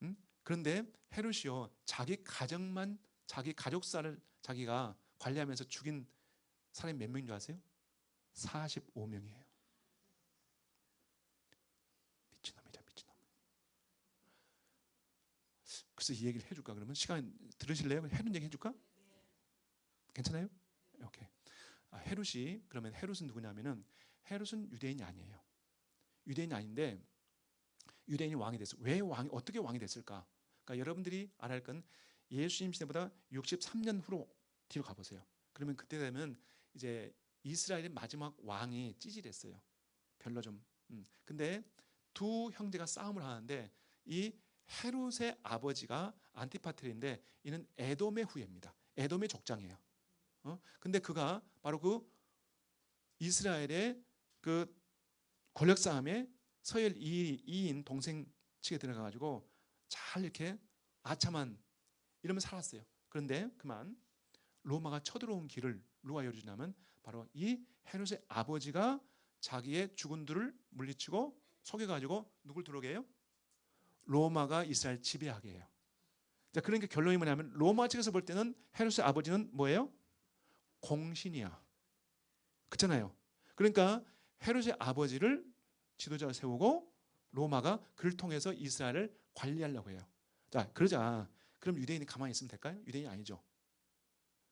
응? 그런데 헤롯이요 자기 가정만 자기 가족사를 자기가 관리하면서 죽인 사람이 몇 명인 줄 아세요? 45명이에요. 미친놈이죠, 미친놈. 그래서 이 얘기를 해줄까? 그러면 시간 들으실래요? 헤롯 얘기 해줄까? 괜찮아요? 오케이. 헤롯이 그러면 헤롯은 누구냐면은 헤롯은 유대인이 아니에요. 유대인이 아닌데 유대인이 왕이 됐어요. 왜 왕이 어떻게 왕이 됐을까? 그러니까 여러분들이 알아야 할 건 예수님 시대보다 63년 후로 뒤로 가보세요. 그러면 그때 되면 이제 이스라엘의 마지막 왕이 찌질했어요. 별로 좀. 근데 두 형제가 싸움을 하는데 이 헤롯의 아버지가 안티파트리인데 이는 에돔의 후예입니다. 에돔의 족장이에요. 근데 그가 바로 그 이스라엘의 그 권력 싸움에 서열 2인 동생 측에 들어가가지고 잘 이렇게 아참한 이러면 살았어요. 그런데 그만 로마가 쳐들어온 길을 누가 열어주냐면 바로 이 헤롯의 아버지가 자기의 주군들을 물리치고 속여가지고 누굴 들어오게 해요? 로마가 이스라엘 지배하게 해요. 자, 그러니까 결론이 뭐냐면 로마 측에서 볼 때는 헤롯의 아버지는 뭐예요? 공신이야. 그렇잖아요. 그러니까 헤롯의 아버지를 지도자로 세우고 로마가 그를 통해서 이스라엘을 관리하려고 해요. 자, 그러자 그럼 유대인이 가만히 있으면 될까요? 유대인이 아니죠.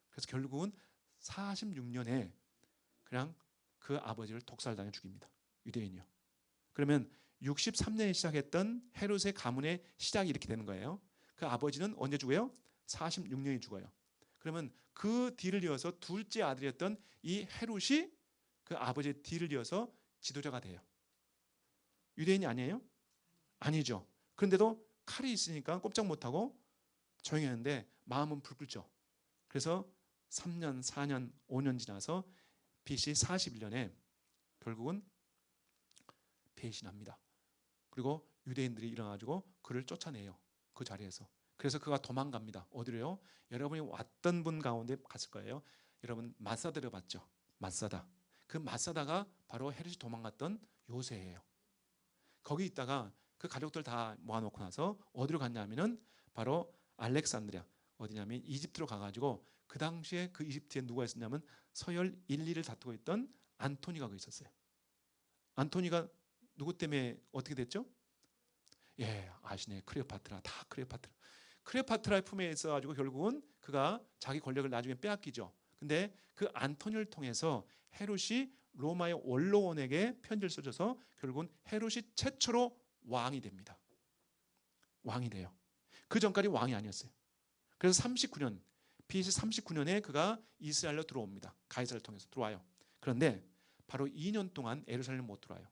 그래서 결국은 46년에 그냥 그 아버지를 독살당해 죽입니다. 유대인이요. 그러면 63년에 시작했던 헤롯의 가문의 시작이 이렇게 되는 거예요. 그 아버지는 언제 죽어요? 46년이 죽어요. 그러면 그 뒤를 이어서 둘째 아들이었던 이 헤롯이 그 아버지의 뒤를 이어서 지도자가 돼요. 유대인이 아니에요? 아니죠. 그런데도 칼이 있으니까 꼼짝 못하고 조용히 하는데 마음은 불 끓죠. 그래서 3년, 4년, 5년 지나서 BC 41년에 결국은 배신합니다. 그리고 유대인들이 일어나가지고 그를 쫓아내요. 그 자리에서. 그래서 그가 도망갑니다. 어디로요? 여러분이 왔던 분 가운데 갔을 거예요. 여러분 마사다를 봤죠? 마사다. 그 마사다가 바로 헤롯이 도망갔던 요새예요. 거기 있다가 그 가족들 다 모아놓고 나서 어디로 갔냐면은 바로 알렉산드리아, 어디냐면 이집트로 가가지고 그 당시에 그 이집트에 누가 있었냐면 서열 1, 2를 다투고 있던 안토니가 거기 있었어요. 안토니가 누구 때문에 어떻게 됐죠? 예, 아시네. 클레오파트라. 다 클레오파트라. 클레오파트라의 품에 있어가지고 결국은 그가 자기 권력을 나중에 빼앗기죠. 근데 그 안토니를 통해서 헤롯이 로마의 원로원에게 편지를 써줘서 결국은 헤롯이 최초로 왕이 됩니다. 왕이 돼요. 그 전까지 왕이 아니었어요. 그래서 39년, BC 39년에 그가 이스라엘로 들어옵니다. 가이사를 통해서 들어와요. 그런데 바로 2년 동안 예루살렘 못 들어와요.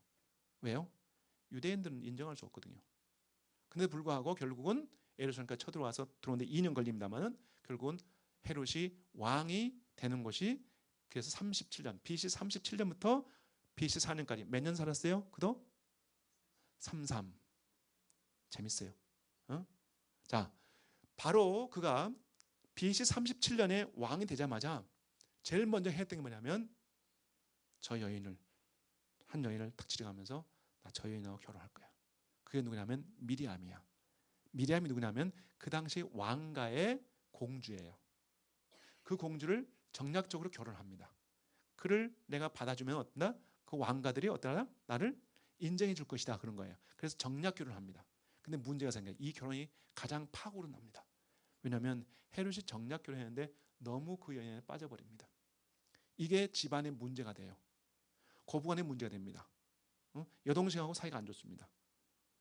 왜요? 유대인들은 인정할 수 없거든요. 근데 불구하고 결국은 예루살렘까지 쳐들어와서 들어오는데 2년 걸립니다만은 결국은 헤롯이 왕이 되는 것이 그래서 37년, BC 37년부터 BC 4년까지 몇 년 살았어요? 그도 33. 재밌어요. 어? 자, 바로 그가 BC 37년에 왕이 되자마자 제일 먼저 했던 게 뭐냐면 한 여인을 탁 지나가면서 나 저 여인하고 결혼할 거야. 그게 누구냐면 미리암이야. 미리암이 누구냐면 그 당시 왕가의 공주예요. 그 공주를 정략적으로 결혼합니다. 그를 내가 받아주면 어떠나 그 왕가들이 어떠나 나를 인정해 줄 것이다 그런 거예요. 그래서 정략 결혼을 합니다. 근데 문제가 생겨요. 이 결혼이 가장 파국으로 납니다. 왜냐하면 헤롯이 정략 결혼했는데 너무 그 여인에 빠져버립니다. 이게 집안의 문제가 돼요. 고부간의 문제가 됩니다. 여동생하고 사이가 안 좋습니다.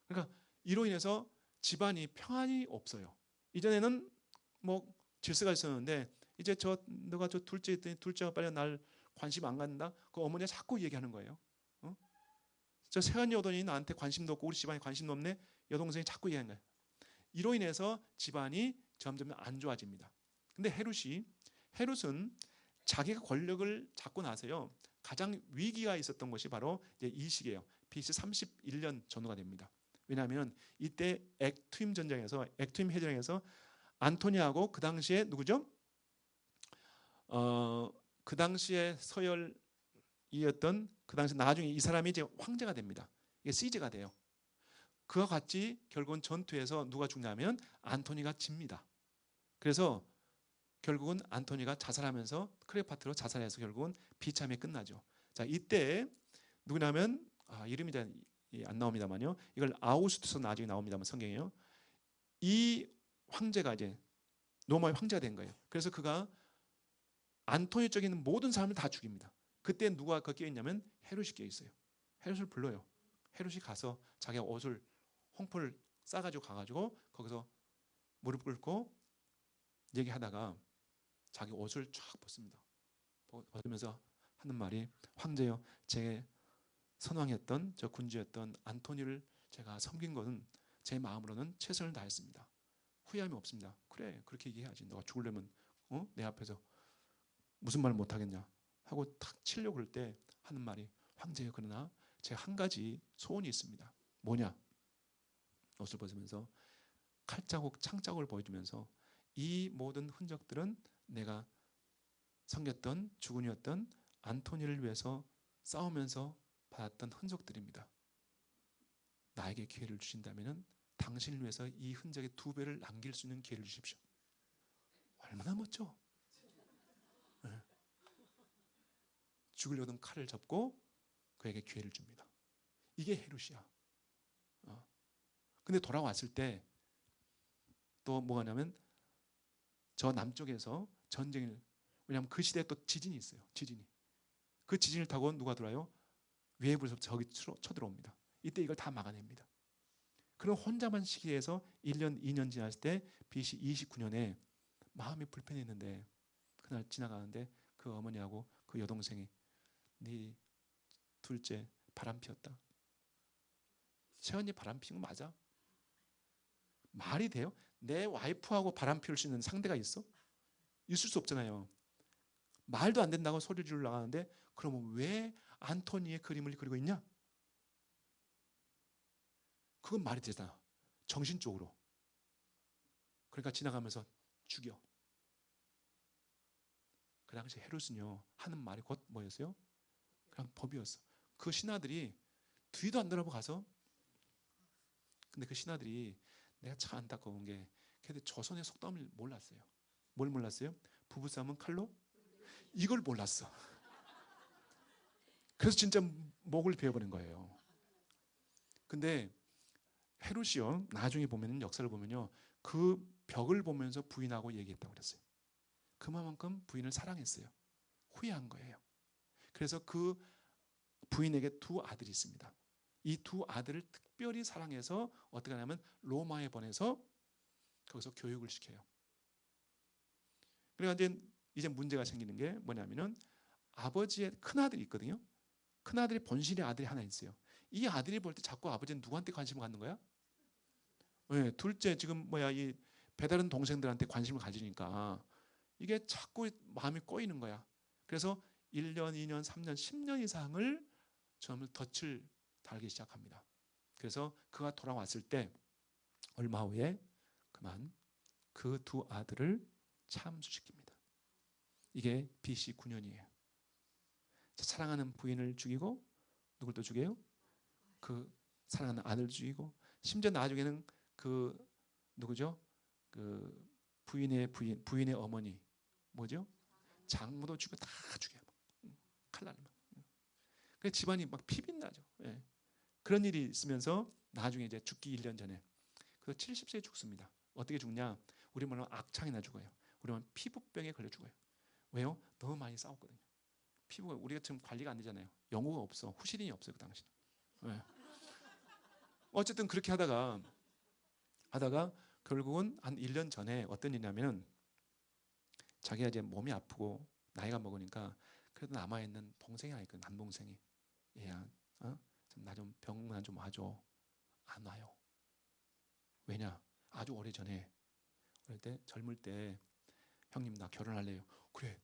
그러니까 이로 인해서 집안이 평안이 없어요. 이전에는 뭐 질서가 있었는데 이제 너가 저 둘째 있더니 둘째가 빨리 날 관심 안 갖는다. 그 어머니가 자꾸 얘기하는 거예요. 저 세한 여동이 나한테 관심도 없고 우리 집안에 관심도 없네. 여동생이 자꾸 얘기하는 거예요. 이로 인해서 집안이 점점 안 좋아집니다. 근데 헤롯은 자기가 권력을 잡고 나서요. 가장 위기가 있었던 것이 바로 이제 이 시기예요. BC 31년 전후가 됩니다. 왜냐하면 이때 액투임 해전에서 안토니하고 그 당시에 누구죠? 그 당시에 서열이었던 그 당시 나중에 이 사람이 이제 황제가 됩니다. 이게 시즈가 돼요. 그와 같이 결국은 전투에서 누가 죽냐면 안토니가 집니다. 그래서 결국은 안토니가 자살하면서 클레오파트로 자살해서 결국은 비참에 끝나죠. 자, 이때 누구냐면 이름이 안 나옵니다만요. 이걸 아우구스투스 나중에 나옵니다만 성경에요. 이 황제가 이제 로마의 황제가 된 거예요. 그래서 그가 안토니 쪽에 있는 모든 사람을 다 죽입니다. 그때 누가 거기에 있냐면 헤롯이 껴 있어요. 헤롯을 불러요. 헤롯이 가서 자기가 옷을 홍포를 싸가지고 가가지고 거기서 무릎 꿇고 얘기하다가 자기 옷을 쫙 벗습니다. 벗으면서 하는 말이 황제여, 제 선왕이었던 저 군주였던 안토니를 제가 섬긴 것은 제 마음으로는 최선을 다했습니다. 후회함이 없습니다. 그래, 그렇게 얘기해야지. 너가 죽으려면 내 앞에서 무슨 말 못하겠냐 하고 탁 치려고 그럴 때 하는 말이 황제여, 그러나 제가 한 가지 소원이 있습니다. 뭐냐? 옷을 벗으면서 칼자국, 창자국을 보여주면서 이 모든 흔적들은 내가 섬겼던 주군이었던 안토니를 위해서 싸우면서 받았던 흔적들입니다. 나에게 기회를 주신다면 당신을 위해서 이 흔적의 2배를 남길 수 있는 기회를 주십시오. 얼마나 멋져. 네. 죽으려던 칼을 잡고 그에게 기회를 줍니다. 이게 헤롯이야. 근데 돌아왔을 때 또 뭐가 냐면 저 남쪽에서 전쟁을, 왜냐하면 그 시대에 또 지진이 있어요. 그 지진을 타고 누가 들어와요? 외부에서 적이 쳐들어옵니다. 이때 이걸 다 막아냅니다. 그런 혼자만 시기에서 1년, 2년 지났을 때 BC 29년에 마음이 불편했는데 그날 지나가는데 그 어머니하고 그 여동생이 네 둘째 바람 피웠다. 세연이 바람 피운 거 맞아? 말이 돼요? 내 와이프하고 바람 피울 수 있는 상대가 있어? 있을 수 없잖아요. 말도 안 된다고 소리 지르러 나가는데 그러면 왜 안토니의 그림을 그리고 있냐? 그건 말이 되잖아. 정신적으로. 그러니까 지나가면서 죽여. 그 당시 헤롯은요 하는 말이 곧 뭐였어요? 그냥 법이었어. 그 신하들이 뒤도 안 돌아보고 가서, 근데 그 신하들이 내가 참 안타까운 게 걔들 조선의 속담을 몰랐어요. 뭘 몰랐어요? 부부싸움은 칼로? 이걸 몰랐어. 그래서 진짜 목을 베어버린 거예요. 근데 헤롯이요 나중에 보면 역사를 보면요 그 벽을 보면서 부인하고 얘기했다고 그랬어요. 그만큼 부인을 사랑했어요. 후회한 거예요. 그래서 그 부인에게 두 아들이 있습니다. 이 두 아들을 특별히 사랑해서 어떻게 하냐면 로마에 보내서 거기서 교육을 시켜요. 그러니까 이제 문제가 생기는 게 뭐냐면은 아버지의 큰 아들이 있거든요. 큰 아들이 본실의 아들이 하나 있어요. 이 아들이 볼 때 자꾸 아버지는 누구한테 관심을 갖는 거야? 네, 둘째 지금 이 배다른 동생들한테 관심을 가지니까 이게 자꾸 마음이 꼬이는 거야. 그래서 1년, 2년, 3년, 10년 이상을 점을 덫을 달기 시작합니다. 그래서 그가 돌아왔을 때 얼마 후에 그만 그 두 아들을 참수시킵니다. 이게 BC 9년이에요. 사랑하는 부인을 죽이고 누굴 또 죽여요? 그 사랑하는 아들 죽이고 심지어 나중에는 그 누구죠? 그 부인의 어머니 뭐죠? 장모도 죽여 다 죽여요. 칼날로. 그래서 집안이 막 피빛나죠. 예. 그런 일이 있으면서 나중에 이제 죽기 1년 전에 그래서 70세에 죽습니다. 어떻게 죽냐? 우리 말로 악창이나 죽어요. 우리 말로 피부병에 걸려 죽어요. 왜요? 너무 많이 싸웠거든요. 피부가 우리가 지금 관리가 안 되잖아요. 연고가 없어. 후시딘이 없어요 그 당시는. 예. 어쨌든 그렇게 하다가 결국은 한 1년 전에 어떤 일이냐면 자기가 이제 몸이 아프고 나이가 먹으니까 그래도 남아있는 동생이 하나 있거든. 남동생이. 얘야 나 좀 병만 좀 와줘. 안 와요. 왜냐? 아주 오래전에 어릴 때 젊을 때 형님 나 결혼할래요. 그래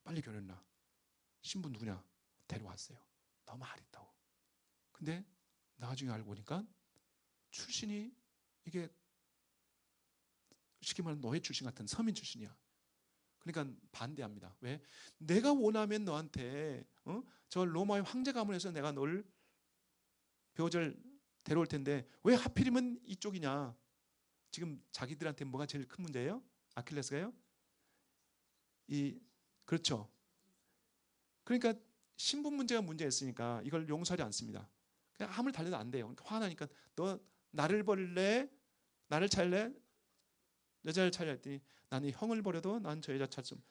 빨리 결혼나. 신부 누구냐? 데려왔어요. 너무 아리따워. 근데 나중에 알고 보니까 출신이 이게 쉽게 말하면 노예 출신 같은 서민 출신이야. 그러니까 반대합니다. 왜? 내가 원하면 너한테 저 로마의 황제 가문에서 내가 널 배우자를 데려올 텐데 왜 하필이면 이쪽이냐? 지금 자기들한테 뭐가 제일 큰 문제예요? 아킬레스가요? 그렇죠. 그러니까 신분 문제가 문제였으니까 이걸 용서하지 않습니다. 그냥 아무리 달래도 안 돼요. 그러니까 화나니까 너 나를 버릴래? 나를 찾을래? 여자를 찾으려 했더니 나는 형을 버려도 난 저 여자 찾음.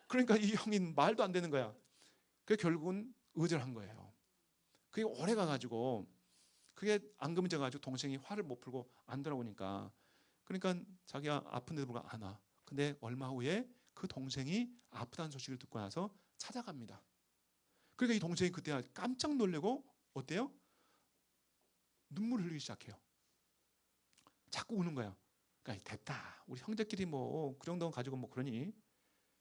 그러니까 이 형이 말도 안 되는 거야. 그래서 결국은 의절한 거예요. 그게 오래 가가지고 그게 앙금져가지고 동생이 화를 못 풀고 안 돌아오니까 그러니까 자기가 아픈데도 불구하고 안 와. 근데 얼마 후에 그 동생이 아프다는 소식을 듣고 나서 찾아갑니다. 그러니까 이 동생이 그때 깜짝 놀래고 어때요? 눈물을 흘리기 시작해요. 자꾸 우는 거야. 그러니까 됐다. 우리 형제끼리 뭐 그 정도는 가지고 뭐 그러니.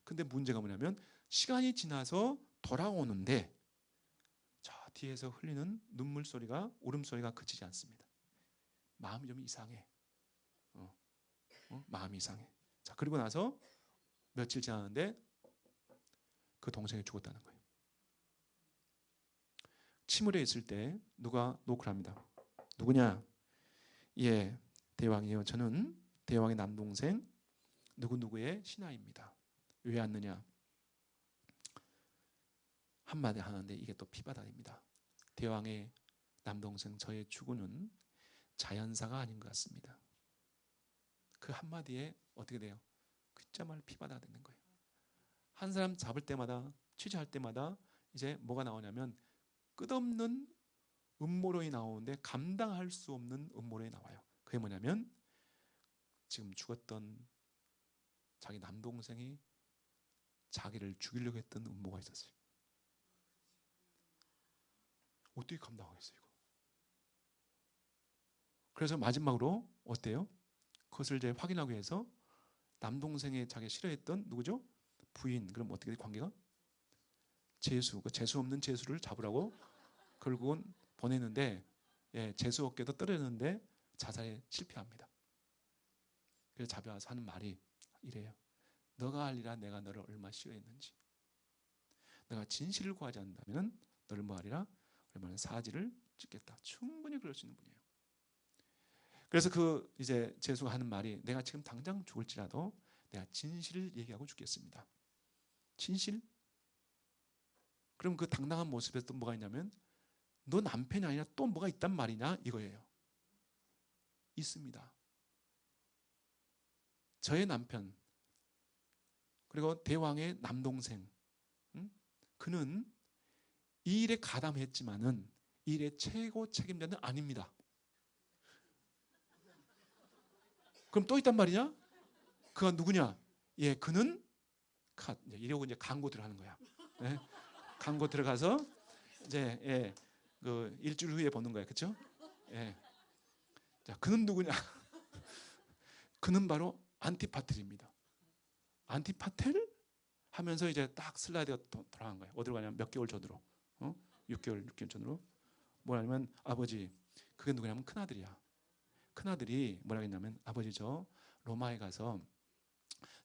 근데 문제가 뭐냐면 시간이 지나서 돌아오는데 저 뒤에서 흘리는 눈물 소리가 울음소리가 그치지 않습니다. 마음이 좀 이상해. 마음이 이상해. 자 그리고 나서 며칠 지났는데 그 동생이 죽었다는 거예요. 침울해 있을 때 누가 노크를 합니다. 누구냐? 예, 대왕이요. 저는 대왕의 남동생 누구누구의 신하입니다. 왜 왔느냐? 한마디 하는데 이게 또 피바다입니다. 대왕의 남동생 저의 죽음은 자연사가 아닌 것 같습니다. 그 한마디에 어떻게 돼요? 그야말로 피바다가 되는 거예요. 한 사람 잡을 때마다 취재할 때마다 이제 뭐가 나오냐면 끝없는 음모론이 나오는데 감당할 수 없는 음모론이 나와요. 그게 뭐냐면 지금 죽었던 자기 남동생이 자기를 죽이려고 했던 음모가 있었어요. 어떻게 감당하겠어요 이거? 그래서 마지막으로 어때요? 그것을 이제 확인하기 위해서 남동생의 자기 싫어했던 누구죠? 부인. 그럼 어떻게 돼 관계가? 재수. 그 재수 없는 재수를 잡으라고 결국은 보내는데 재수 없게도 떨어졌는데 자살에 실패합니다. 그래서 자비 와서 하는 말이 이래요. 너가 알리라 내가 너를 얼마나 싫어했는지. 내가 진실을 구하지 않는다면 너를 뭐하리라? 얼마나 사지를 찍겠다. 충분히 그럴 수 있는 분이에요. 그래서 그 이제 재수가 하는 말이 내가 지금 당장 죽을지라도 내가 진실을 얘기하고 죽겠습니다. 진실? 그럼 그 당당한 모습에 또 뭐가 있냐면 너 남편이 아니라 또 뭐가 있단 말이냐 이거예요. 있습니다. 저의 남편 그리고 대왕의 남동생 그는 이 일에 가담했지만은 이 일의 최고 책임자는 아닙니다. 그럼 또 있단 말이냐? 그가 누구냐? 그는 컷. 이러고 이제 광고 들어가는 거야. 광고 들어가서 이제 그 일주일 후에 보는 거야, 그렇죠? 자, 그는 누구냐? 그는 바로 안티파텔입니다. 안티파텔 하면서 이제 딱 슬라이드가 돌아간 거예요. 어디로 가냐면 몇 개월 전으로, 6개월 전으로. 뭐냐면 아버지, 그게 누구냐면 큰 아들이야. 큰 아들이 뭐라 했냐면 아버지 저 로마에 가서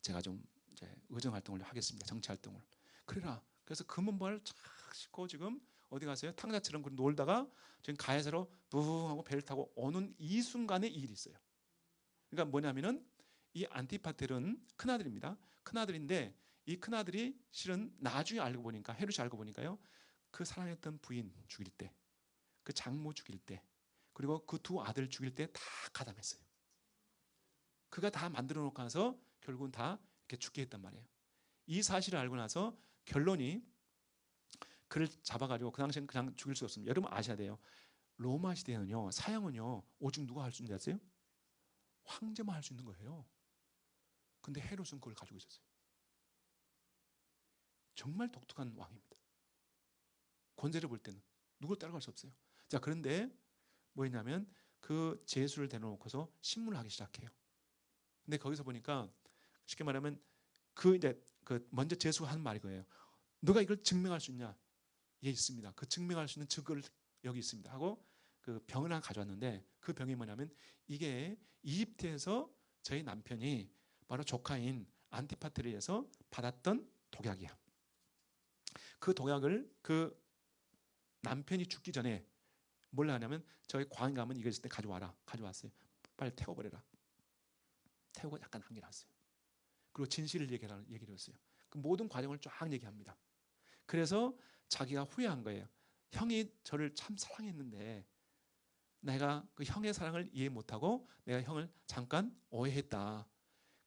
제가 좀 이제 의정 활동을 하겠습니다. 정치 활동을. 그래라. 그래서 금은발을 쫙 싣고 지금 어디 가세요? 탕자처럼 놀다가 지금 가해사로 부흥 하고 배를 타고 오는 이 순간에 이 일이 있어요. 그러니까 뭐냐면은 이 안티파텔은 큰 아들입니다. 큰 아들인데 이 큰 아들이 실은 나중에 알고 보니까 헤롯이 알고 보니까요. 그 사랑했던 부인 죽일 때, 그 장모 죽일 때, 그리고 그 두 아들 죽일 때 다 가담했어요. 그가 다 만들어 놓고 나서 결국은 다 이렇게 죽게 했단 말이에요. 이 사실을 알고 나서 결론이 그를 잡아가지고 그 당시엔 그냥 죽일 수 없습니다. 여러분 아셔야 돼요. 로마 시대는요, 사형은요, 오직 누가 할 수 있는지 아세요? 황제만 할 수 있는 거예요. 근데 헤롯은 그걸 가지고 있었어요. 정말 독특한 왕입니다. 권세를 볼 때는 누굴 따라갈 수 없어요. 자, 그런데 뭐였냐면 그 제수를 대놓고서 신문을 하기 시작해요. 근데 거기서 보니까 쉽게 말하면 그 이제 그 먼저 제수가 하는 말이 거예요. 너가 이걸 증명할 수 있냐? 예, 있습니다. 그 증명할 수 있는 증거를 여기 있습니다. 하고 그 병을 하나 가져왔는데 그 병이 뭐냐면 이게 이집트에서 저희 남편이 바로 조카인 안티파테를 위해서 받았던 독약이야. 그 독약을 그 남편이 죽기 전에 뭘 하냐면 저희 광인 가면 이거 있을 때 가져와라. 가져왔어요. 빨리 태워버려라. 태우고 약간 남겨놨어요. 그리고 진실을 얘기를 했어요. 그 모든 과정을 쫙 얘기합니다. 그래서 자기가 후회한 거예요. 형이 저를 참 사랑했는데 내가 그 형의 사랑을 이해 못하고 내가 형을 잠깐 오해했다.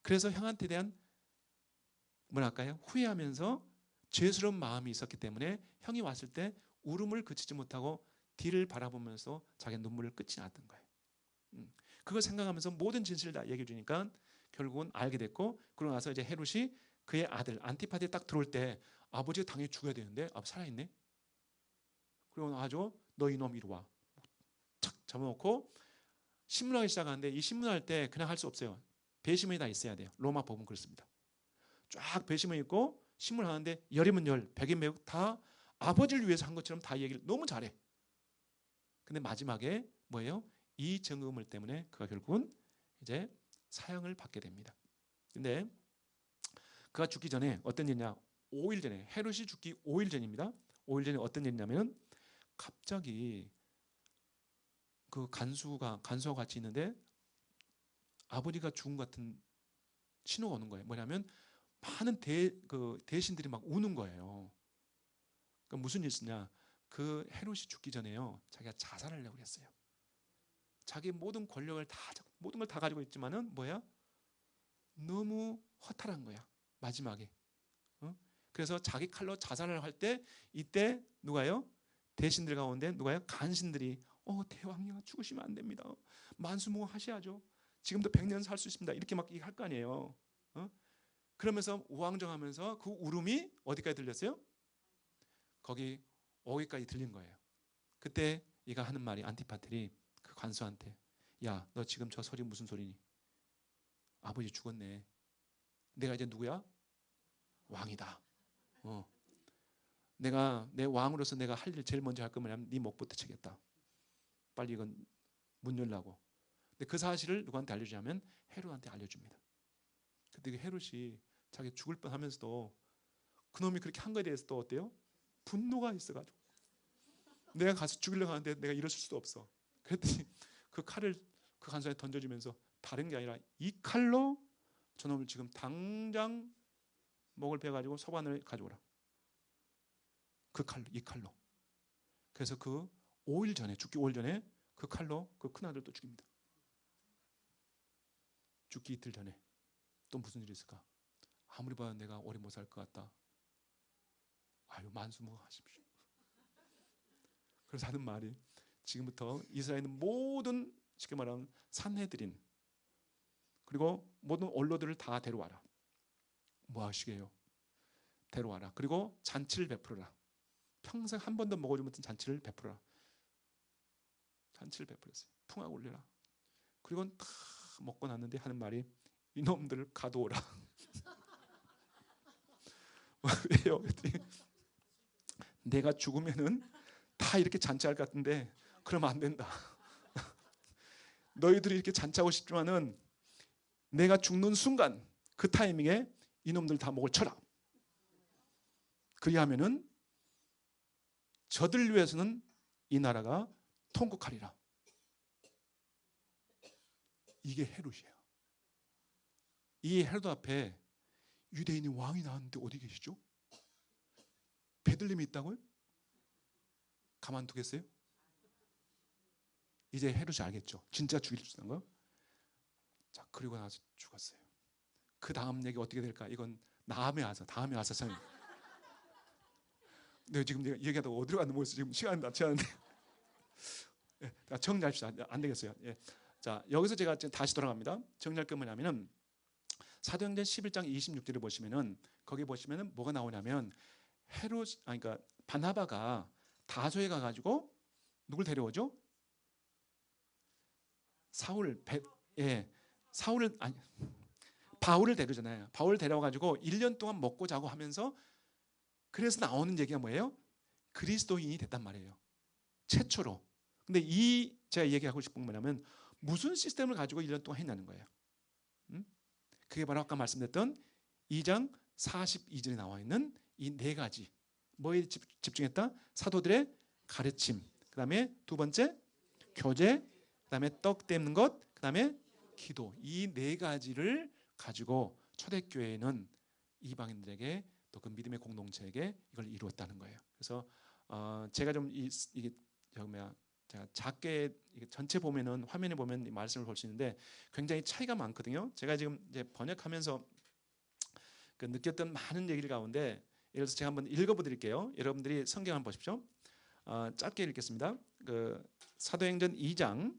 그래서 형한테 대한 뭐랄까요? 후회하면서 죄스러운 마음이 있었기 때문에 형이 왔을 때 울음을 그치지 못하고 뒤를 바라보면서 자기 눈물을 끝이 났던 거예요. 그걸 생각하면서 모든 진실을 다 얘기해 주니까 결국은 알게 됐고 그러고 나서 이제 헤롯이 그의 아들 안티파티에 딱 들어올 때 아버지가 당연히 죽어야 되는데 살아있네. 그리고 아주 너 이놈 이리 와. 착 잡아놓고 신문하기 시작하는데 이 신문할 때 그냥 할 수 없어요. 배심원이 다 있어야 돼요. 로마 법은 그렇습니다. 쫙 배심원이 있고 신문하는데 열이면 열, 백이면 백 다 아버지를 위해서 한 것처럼 다 얘기를 너무 잘해. 근데 마지막에 뭐예요? 이 증거물 때문에 그가 결국은 이제 사형을 받게 됩니다. 근데 그가 죽기 전에 어떤 일이냐? 5일 전에 헤롯이 죽기 5일 전입니다. 5일 전에 어떤 일이냐면 갑자기 그 간수와 같이 있는데 아버지가 죽은 것 같은 신호가 오는 거예요. 뭐냐면 많은 대신들이 막 우는 거예요. 그러니까 무슨 일이 있었냐? 그 헤롯이 죽기 전에요. 자기가 자살하려고 했어요. 자기 모든 권력을 모든 걸 다 가지고 있지만은 뭐야? 너무 허탈한 거야. 마지막에. 그래서 자기 칼로 자살을 할 때 이때 누가요? 대신들 가운데 누가요? 간신들이 대왕이여 죽으시면 안 됩니다. 만수무하셔야죠. 지금도 100년 살 수 있습니다. 이렇게 막 할 거 아니에요. 그러면서 우왕정하면서 그 울음이 어디까지 들렸어요? 거기 오기까지 들린 거예요. 그때 얘가 하는 말이 안티파텔이 그 관수한테 야, 너 지금 저 소리 무슨 소리니? 아버지 죽었네. 내가 이제 누구야? 왕이다. 내가 내 왕으로서 내가 할 일 제일 먼저 할 거면 네 목부터 치겠다. 빨리 이건 문 열라고. 근데 그 사실을 누구한테 알려주냐면 헤롯한테 알려줍니다. 근데 그 헤롯이 자기 죽을 뻔하면서도 그놈이 그렇게 한 거에 대해서 또 어때요? 분노가 있어가지고 내가 가서 죽이려고 하는데 내가 이럴 수도 없어. 그랬더니 그 칼을 그 간수한테 던져주면서 다른 게 아니라 이 칼로 저놈을 지금 당장 목을 베가지고 소관을 가져오라. 그 칼로, 이 칼로. 그래서 그 5일 전에, 죽기 5일 전에 그 칼로 그 큰아들 또 죽입니다. 죽기 이틀 전에 또 무슨 일이 있을까? 아무리 봐도 내가 오래 못 살 것 같다. 아유, 만수무강하십시오. 그래서 하는 말이 지금부터 이스라엘 있는 모든 쉽게 말하면 산헤드린 그리고 모든 원로들을 다 데려와라. 뭐 하시게요? 데려와라. 그리고 잔치를 베풀어라. 평생 한 번도 먹어주지 못한 잔치를 베풀어라. 잔치를 베풀었어요. 풍악 올려라. 그리고 다 먹고 났는데 하는 말이 이놈들을 가둬오라. 왜요? 내가 죽으면은 다 이렇게 잔치할 것 같은데 그러면 안 된다. 너희들이 이렇게 잔치하고 싶지만은 내가 죽는 순간 그 타이밍에 이놈들 다 목을 쳐라. 그리하면은 저들 위해서는 이 나라가 통곡하리라. 이게 헤롯이에요. 이 헤롯 앞에 유대인이 왕이 나왔는데 어디 계시죠? 베들레헴에 있다고요? 가만두겠어요? 이제 헤롯이 알겠죠. 진짜 죽일 수 있는 거. 자, 그리고 나서 죽었어요. 그 다음 얘기 어떻게 될까? 이건 다음에 와서 설명. 네, 지금 내가 얘기하다가 어디로 갔는지 모르겠어요. 지금 시간이 다 채웠는데. 예, 정리합시다. 안 되겠어요. 예. 자, 여기서 제가 다시 돌아갑니다. 정리할 게 뭐냐면은 사도행전 11장 26절을 보시면은 거기 보시면은 뭐가 나오냐면 그러니까 바나바가 다소에 가가지고 누굴 데려오죠? 바울을 데려오잖아요. 바울을 데려와가지고 1년 동안 먹고 자고 하면서 그래서 나오는 얘기가 뭐예요? 그리스도인이 됐단 말이에요. 최초로. 근데 제가 얘기하고 싶은 건 뭐냐면 무슨 시스템을 가지고 1년 동안 했냐는 거예요. 그게 바로 아까 말씀드렸던 2장 42절에 나와 있는 이 네 가지. 뭐에 집중했다? 사도들의 가르침. 그 다음에 두 번째 교제. 그 다음에 떡 떼는 것. 그 다음에 기도. 이 네 가지를 가지고 초대교회는 이방인들에게 또 그 믿음의 공동체에게 이걸 이루었다는 거예요. 그래서 제가 좀 제가 작게 전체 보면은 화면에 보면 이 말씀을 볼 수 있는데 굉장히 차이가 많거든요. 제가 지금 이제 번역하면서 그 느꼈던 많은 얘기들 가운데 예를 들어서 제가 한번 읽어보드릴게요. 여러분들이 성경 한번 보십시오. 짧게 읽겠습니다. 그 사도행전 2장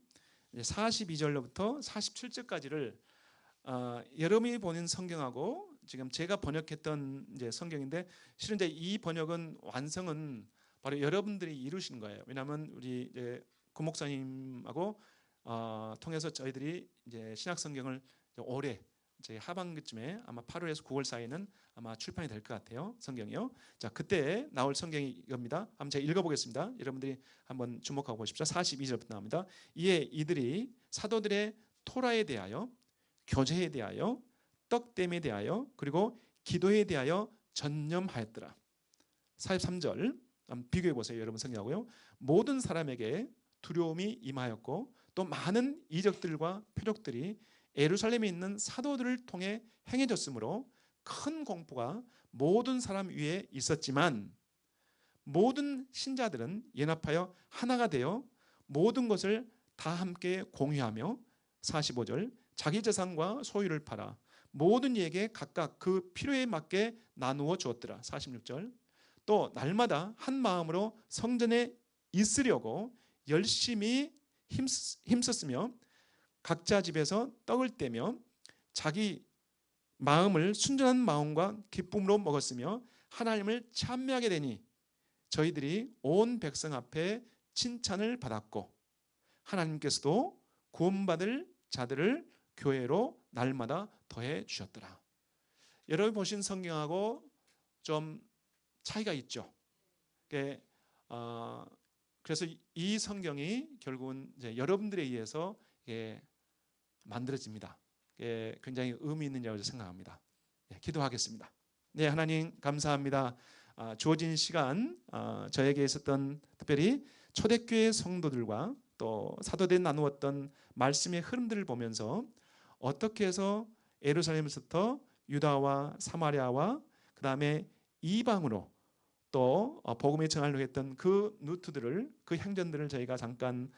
42절로부터 47절까지를 여러분이 보는 성경하고 지금 제가 번역했던 이제 성경인데 실은 이제 이 번역은 완성은 바로 여러분들이 이루신 거예요. 왜냐하면 우리 이제 구 목사님하고 통해서 저희들이 이제 신약 성경을 올해 이제 하반기쯤에 아마 8월에서 9월 사이에는 아마 출판이 될 것 같아요. 성경이요. 자, 그때 나올 성경이 이겁니다. 한번 제가 읽어보겠습니다. 여러분들이 한번 주목하고 보십시오. 42절부터 나옵니다. 이에 이들이 사도들의 토라에 대하여, 교제에 대하여, 떡댐에 대하여, 그리고 기도에 대하여 전념하였더라. 43절 한번 비교해 보세요. 여러분 성경하고요. 모든 사람에게 두려움이 임하였고 또 많은 이적들과 표적들이 예루살렘에 있는 사도들을 통해 행해졌으므로 큰 공포가 모든 사람 위에 있었지만 모든 신자들은 연합하여 하나가 되어 모든 것을 다 함께 공유하며 45절 자기 재산과 소유를 팔아 모든 이에게 각각 그 필요에 맞게 나누어 주었더라. 46절 또 날마다 한 마음으로 성전에 있으려고 열심히 힘썼으며 각자 집에서 떡을 떼며 자기 마음을 순전한 마음과 기쁨으로 먹었으며 하나님을 찬미하게 되니 저희들이 온 백성 앞에 칭찬을 받았고 하나님께서도 구원받을 자들을 교회로 날마다 더해 주셨더라. 여러분 보신 성경하고 좀 차이가 있죠. 그래서 이 성경이 결국은 이제 여러분들에 의해서 만들어집니다. 굉장히 의미 있는 일이라고 생각합니다. 기도하겠습니다. 네, 하나님 감사합니다. 주어진 시간 저에게 있었던 특별히 초대교회 성도들과 또 사도들이 나누었던 말씀의 흐름들을 보면서 어떻게 해서 예루살렘에서부터 유다와 사마리아와 그 다음에 이방으로 또 복음에 전하려고 했던 그 루트들을, 그 행전들을 저희가 잠깐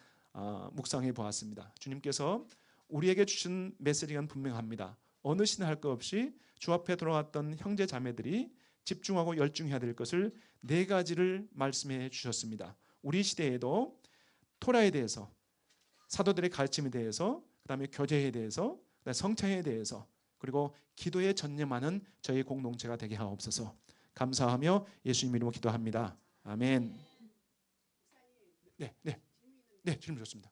묵상해 보았습니다. 주님께서 우리에게 주신 메시지는 분명합니다. 어느 시나 할 것 없이 주 앞에 돌아왔던 형제 자매들이 집중하고 열중해야 될 것을 4가지를 말씀해 주셨습니다. 우리 시대에도 토라에 대해서, 사도들의 가르침에 대해서, 그 다음에 교제에 대해서, 성찬에 대해서, 그리고 기도에 전념하는 저희 공동체가 되게 하옵소서. 감사하며 예수님 이름으로 기도합니다. 아멘. 네, 질문 좋습니다.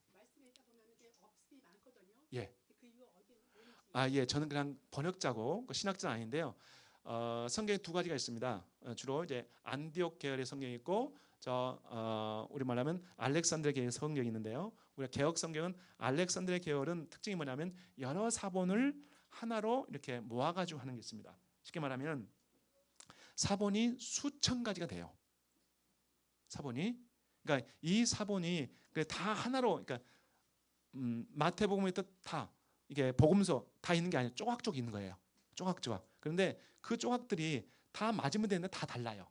예, 저는 그냥 번역자고 신학자는 아닌데요. 성경에 2가지가 있습니다. 주로 이제 안디옥 계열의 성경이 있고, 우리 말하면 알렉산드리아 계열 성경이 있는데요. 우리가 개혁 성경은 알렉산드리아 계열은 특징이 뭐냐면 여러 사본을 하나로 이렇게 모아가지고 하는 게 있습니다. 쉽게 말하면 사본이 수천 가지가 돼요. 사본이, 그러니까 이 사본이 다 하나로, 그러니까 마태복음에도 다 이게 복음서 다 있는 게 아니라 조각조각 있는 거예요. 조각조각. 그런데 그 조각들이 다 맞으면 되는데 다 달라요.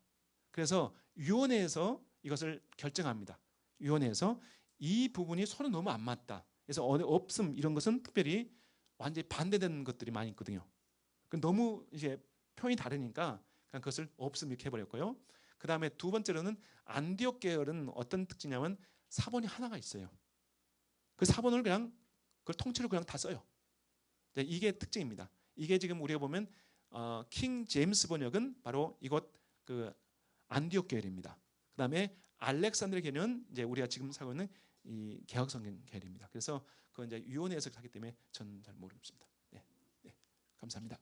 그래서 위원회에서 이것을 결정합니다. 위원회에서 이 부분이 서로 너무 안 맞다. 그래서 없음 이런 것은 특별히 완전히 반대되는 것들이 많이 있거든요. 너무 이제 표현이 다르니까 그냥 그것을 없음 이렇게 해버렸고요. 그 다음에 2번째로는 안디옥 계열은 어떤 특징이냐면 사본이 하나가 있어요. 그 사본을 그냥 그걸 통째로 그냥 다 써요. 이게 특징입니다. 이게 지금 우리가 보면 킹 제임스 번역은 바로 이것 그 안디옥 계열입니다. 그 다음에 알렉산드리아 계열은 이제 우리가 지금 사고 있는 이 개혁 성경 계열입니다. 그래서 그건 이제 위원회에서 하기 때문에 저는 잘 모르겠습니다. 네, 감사합니다.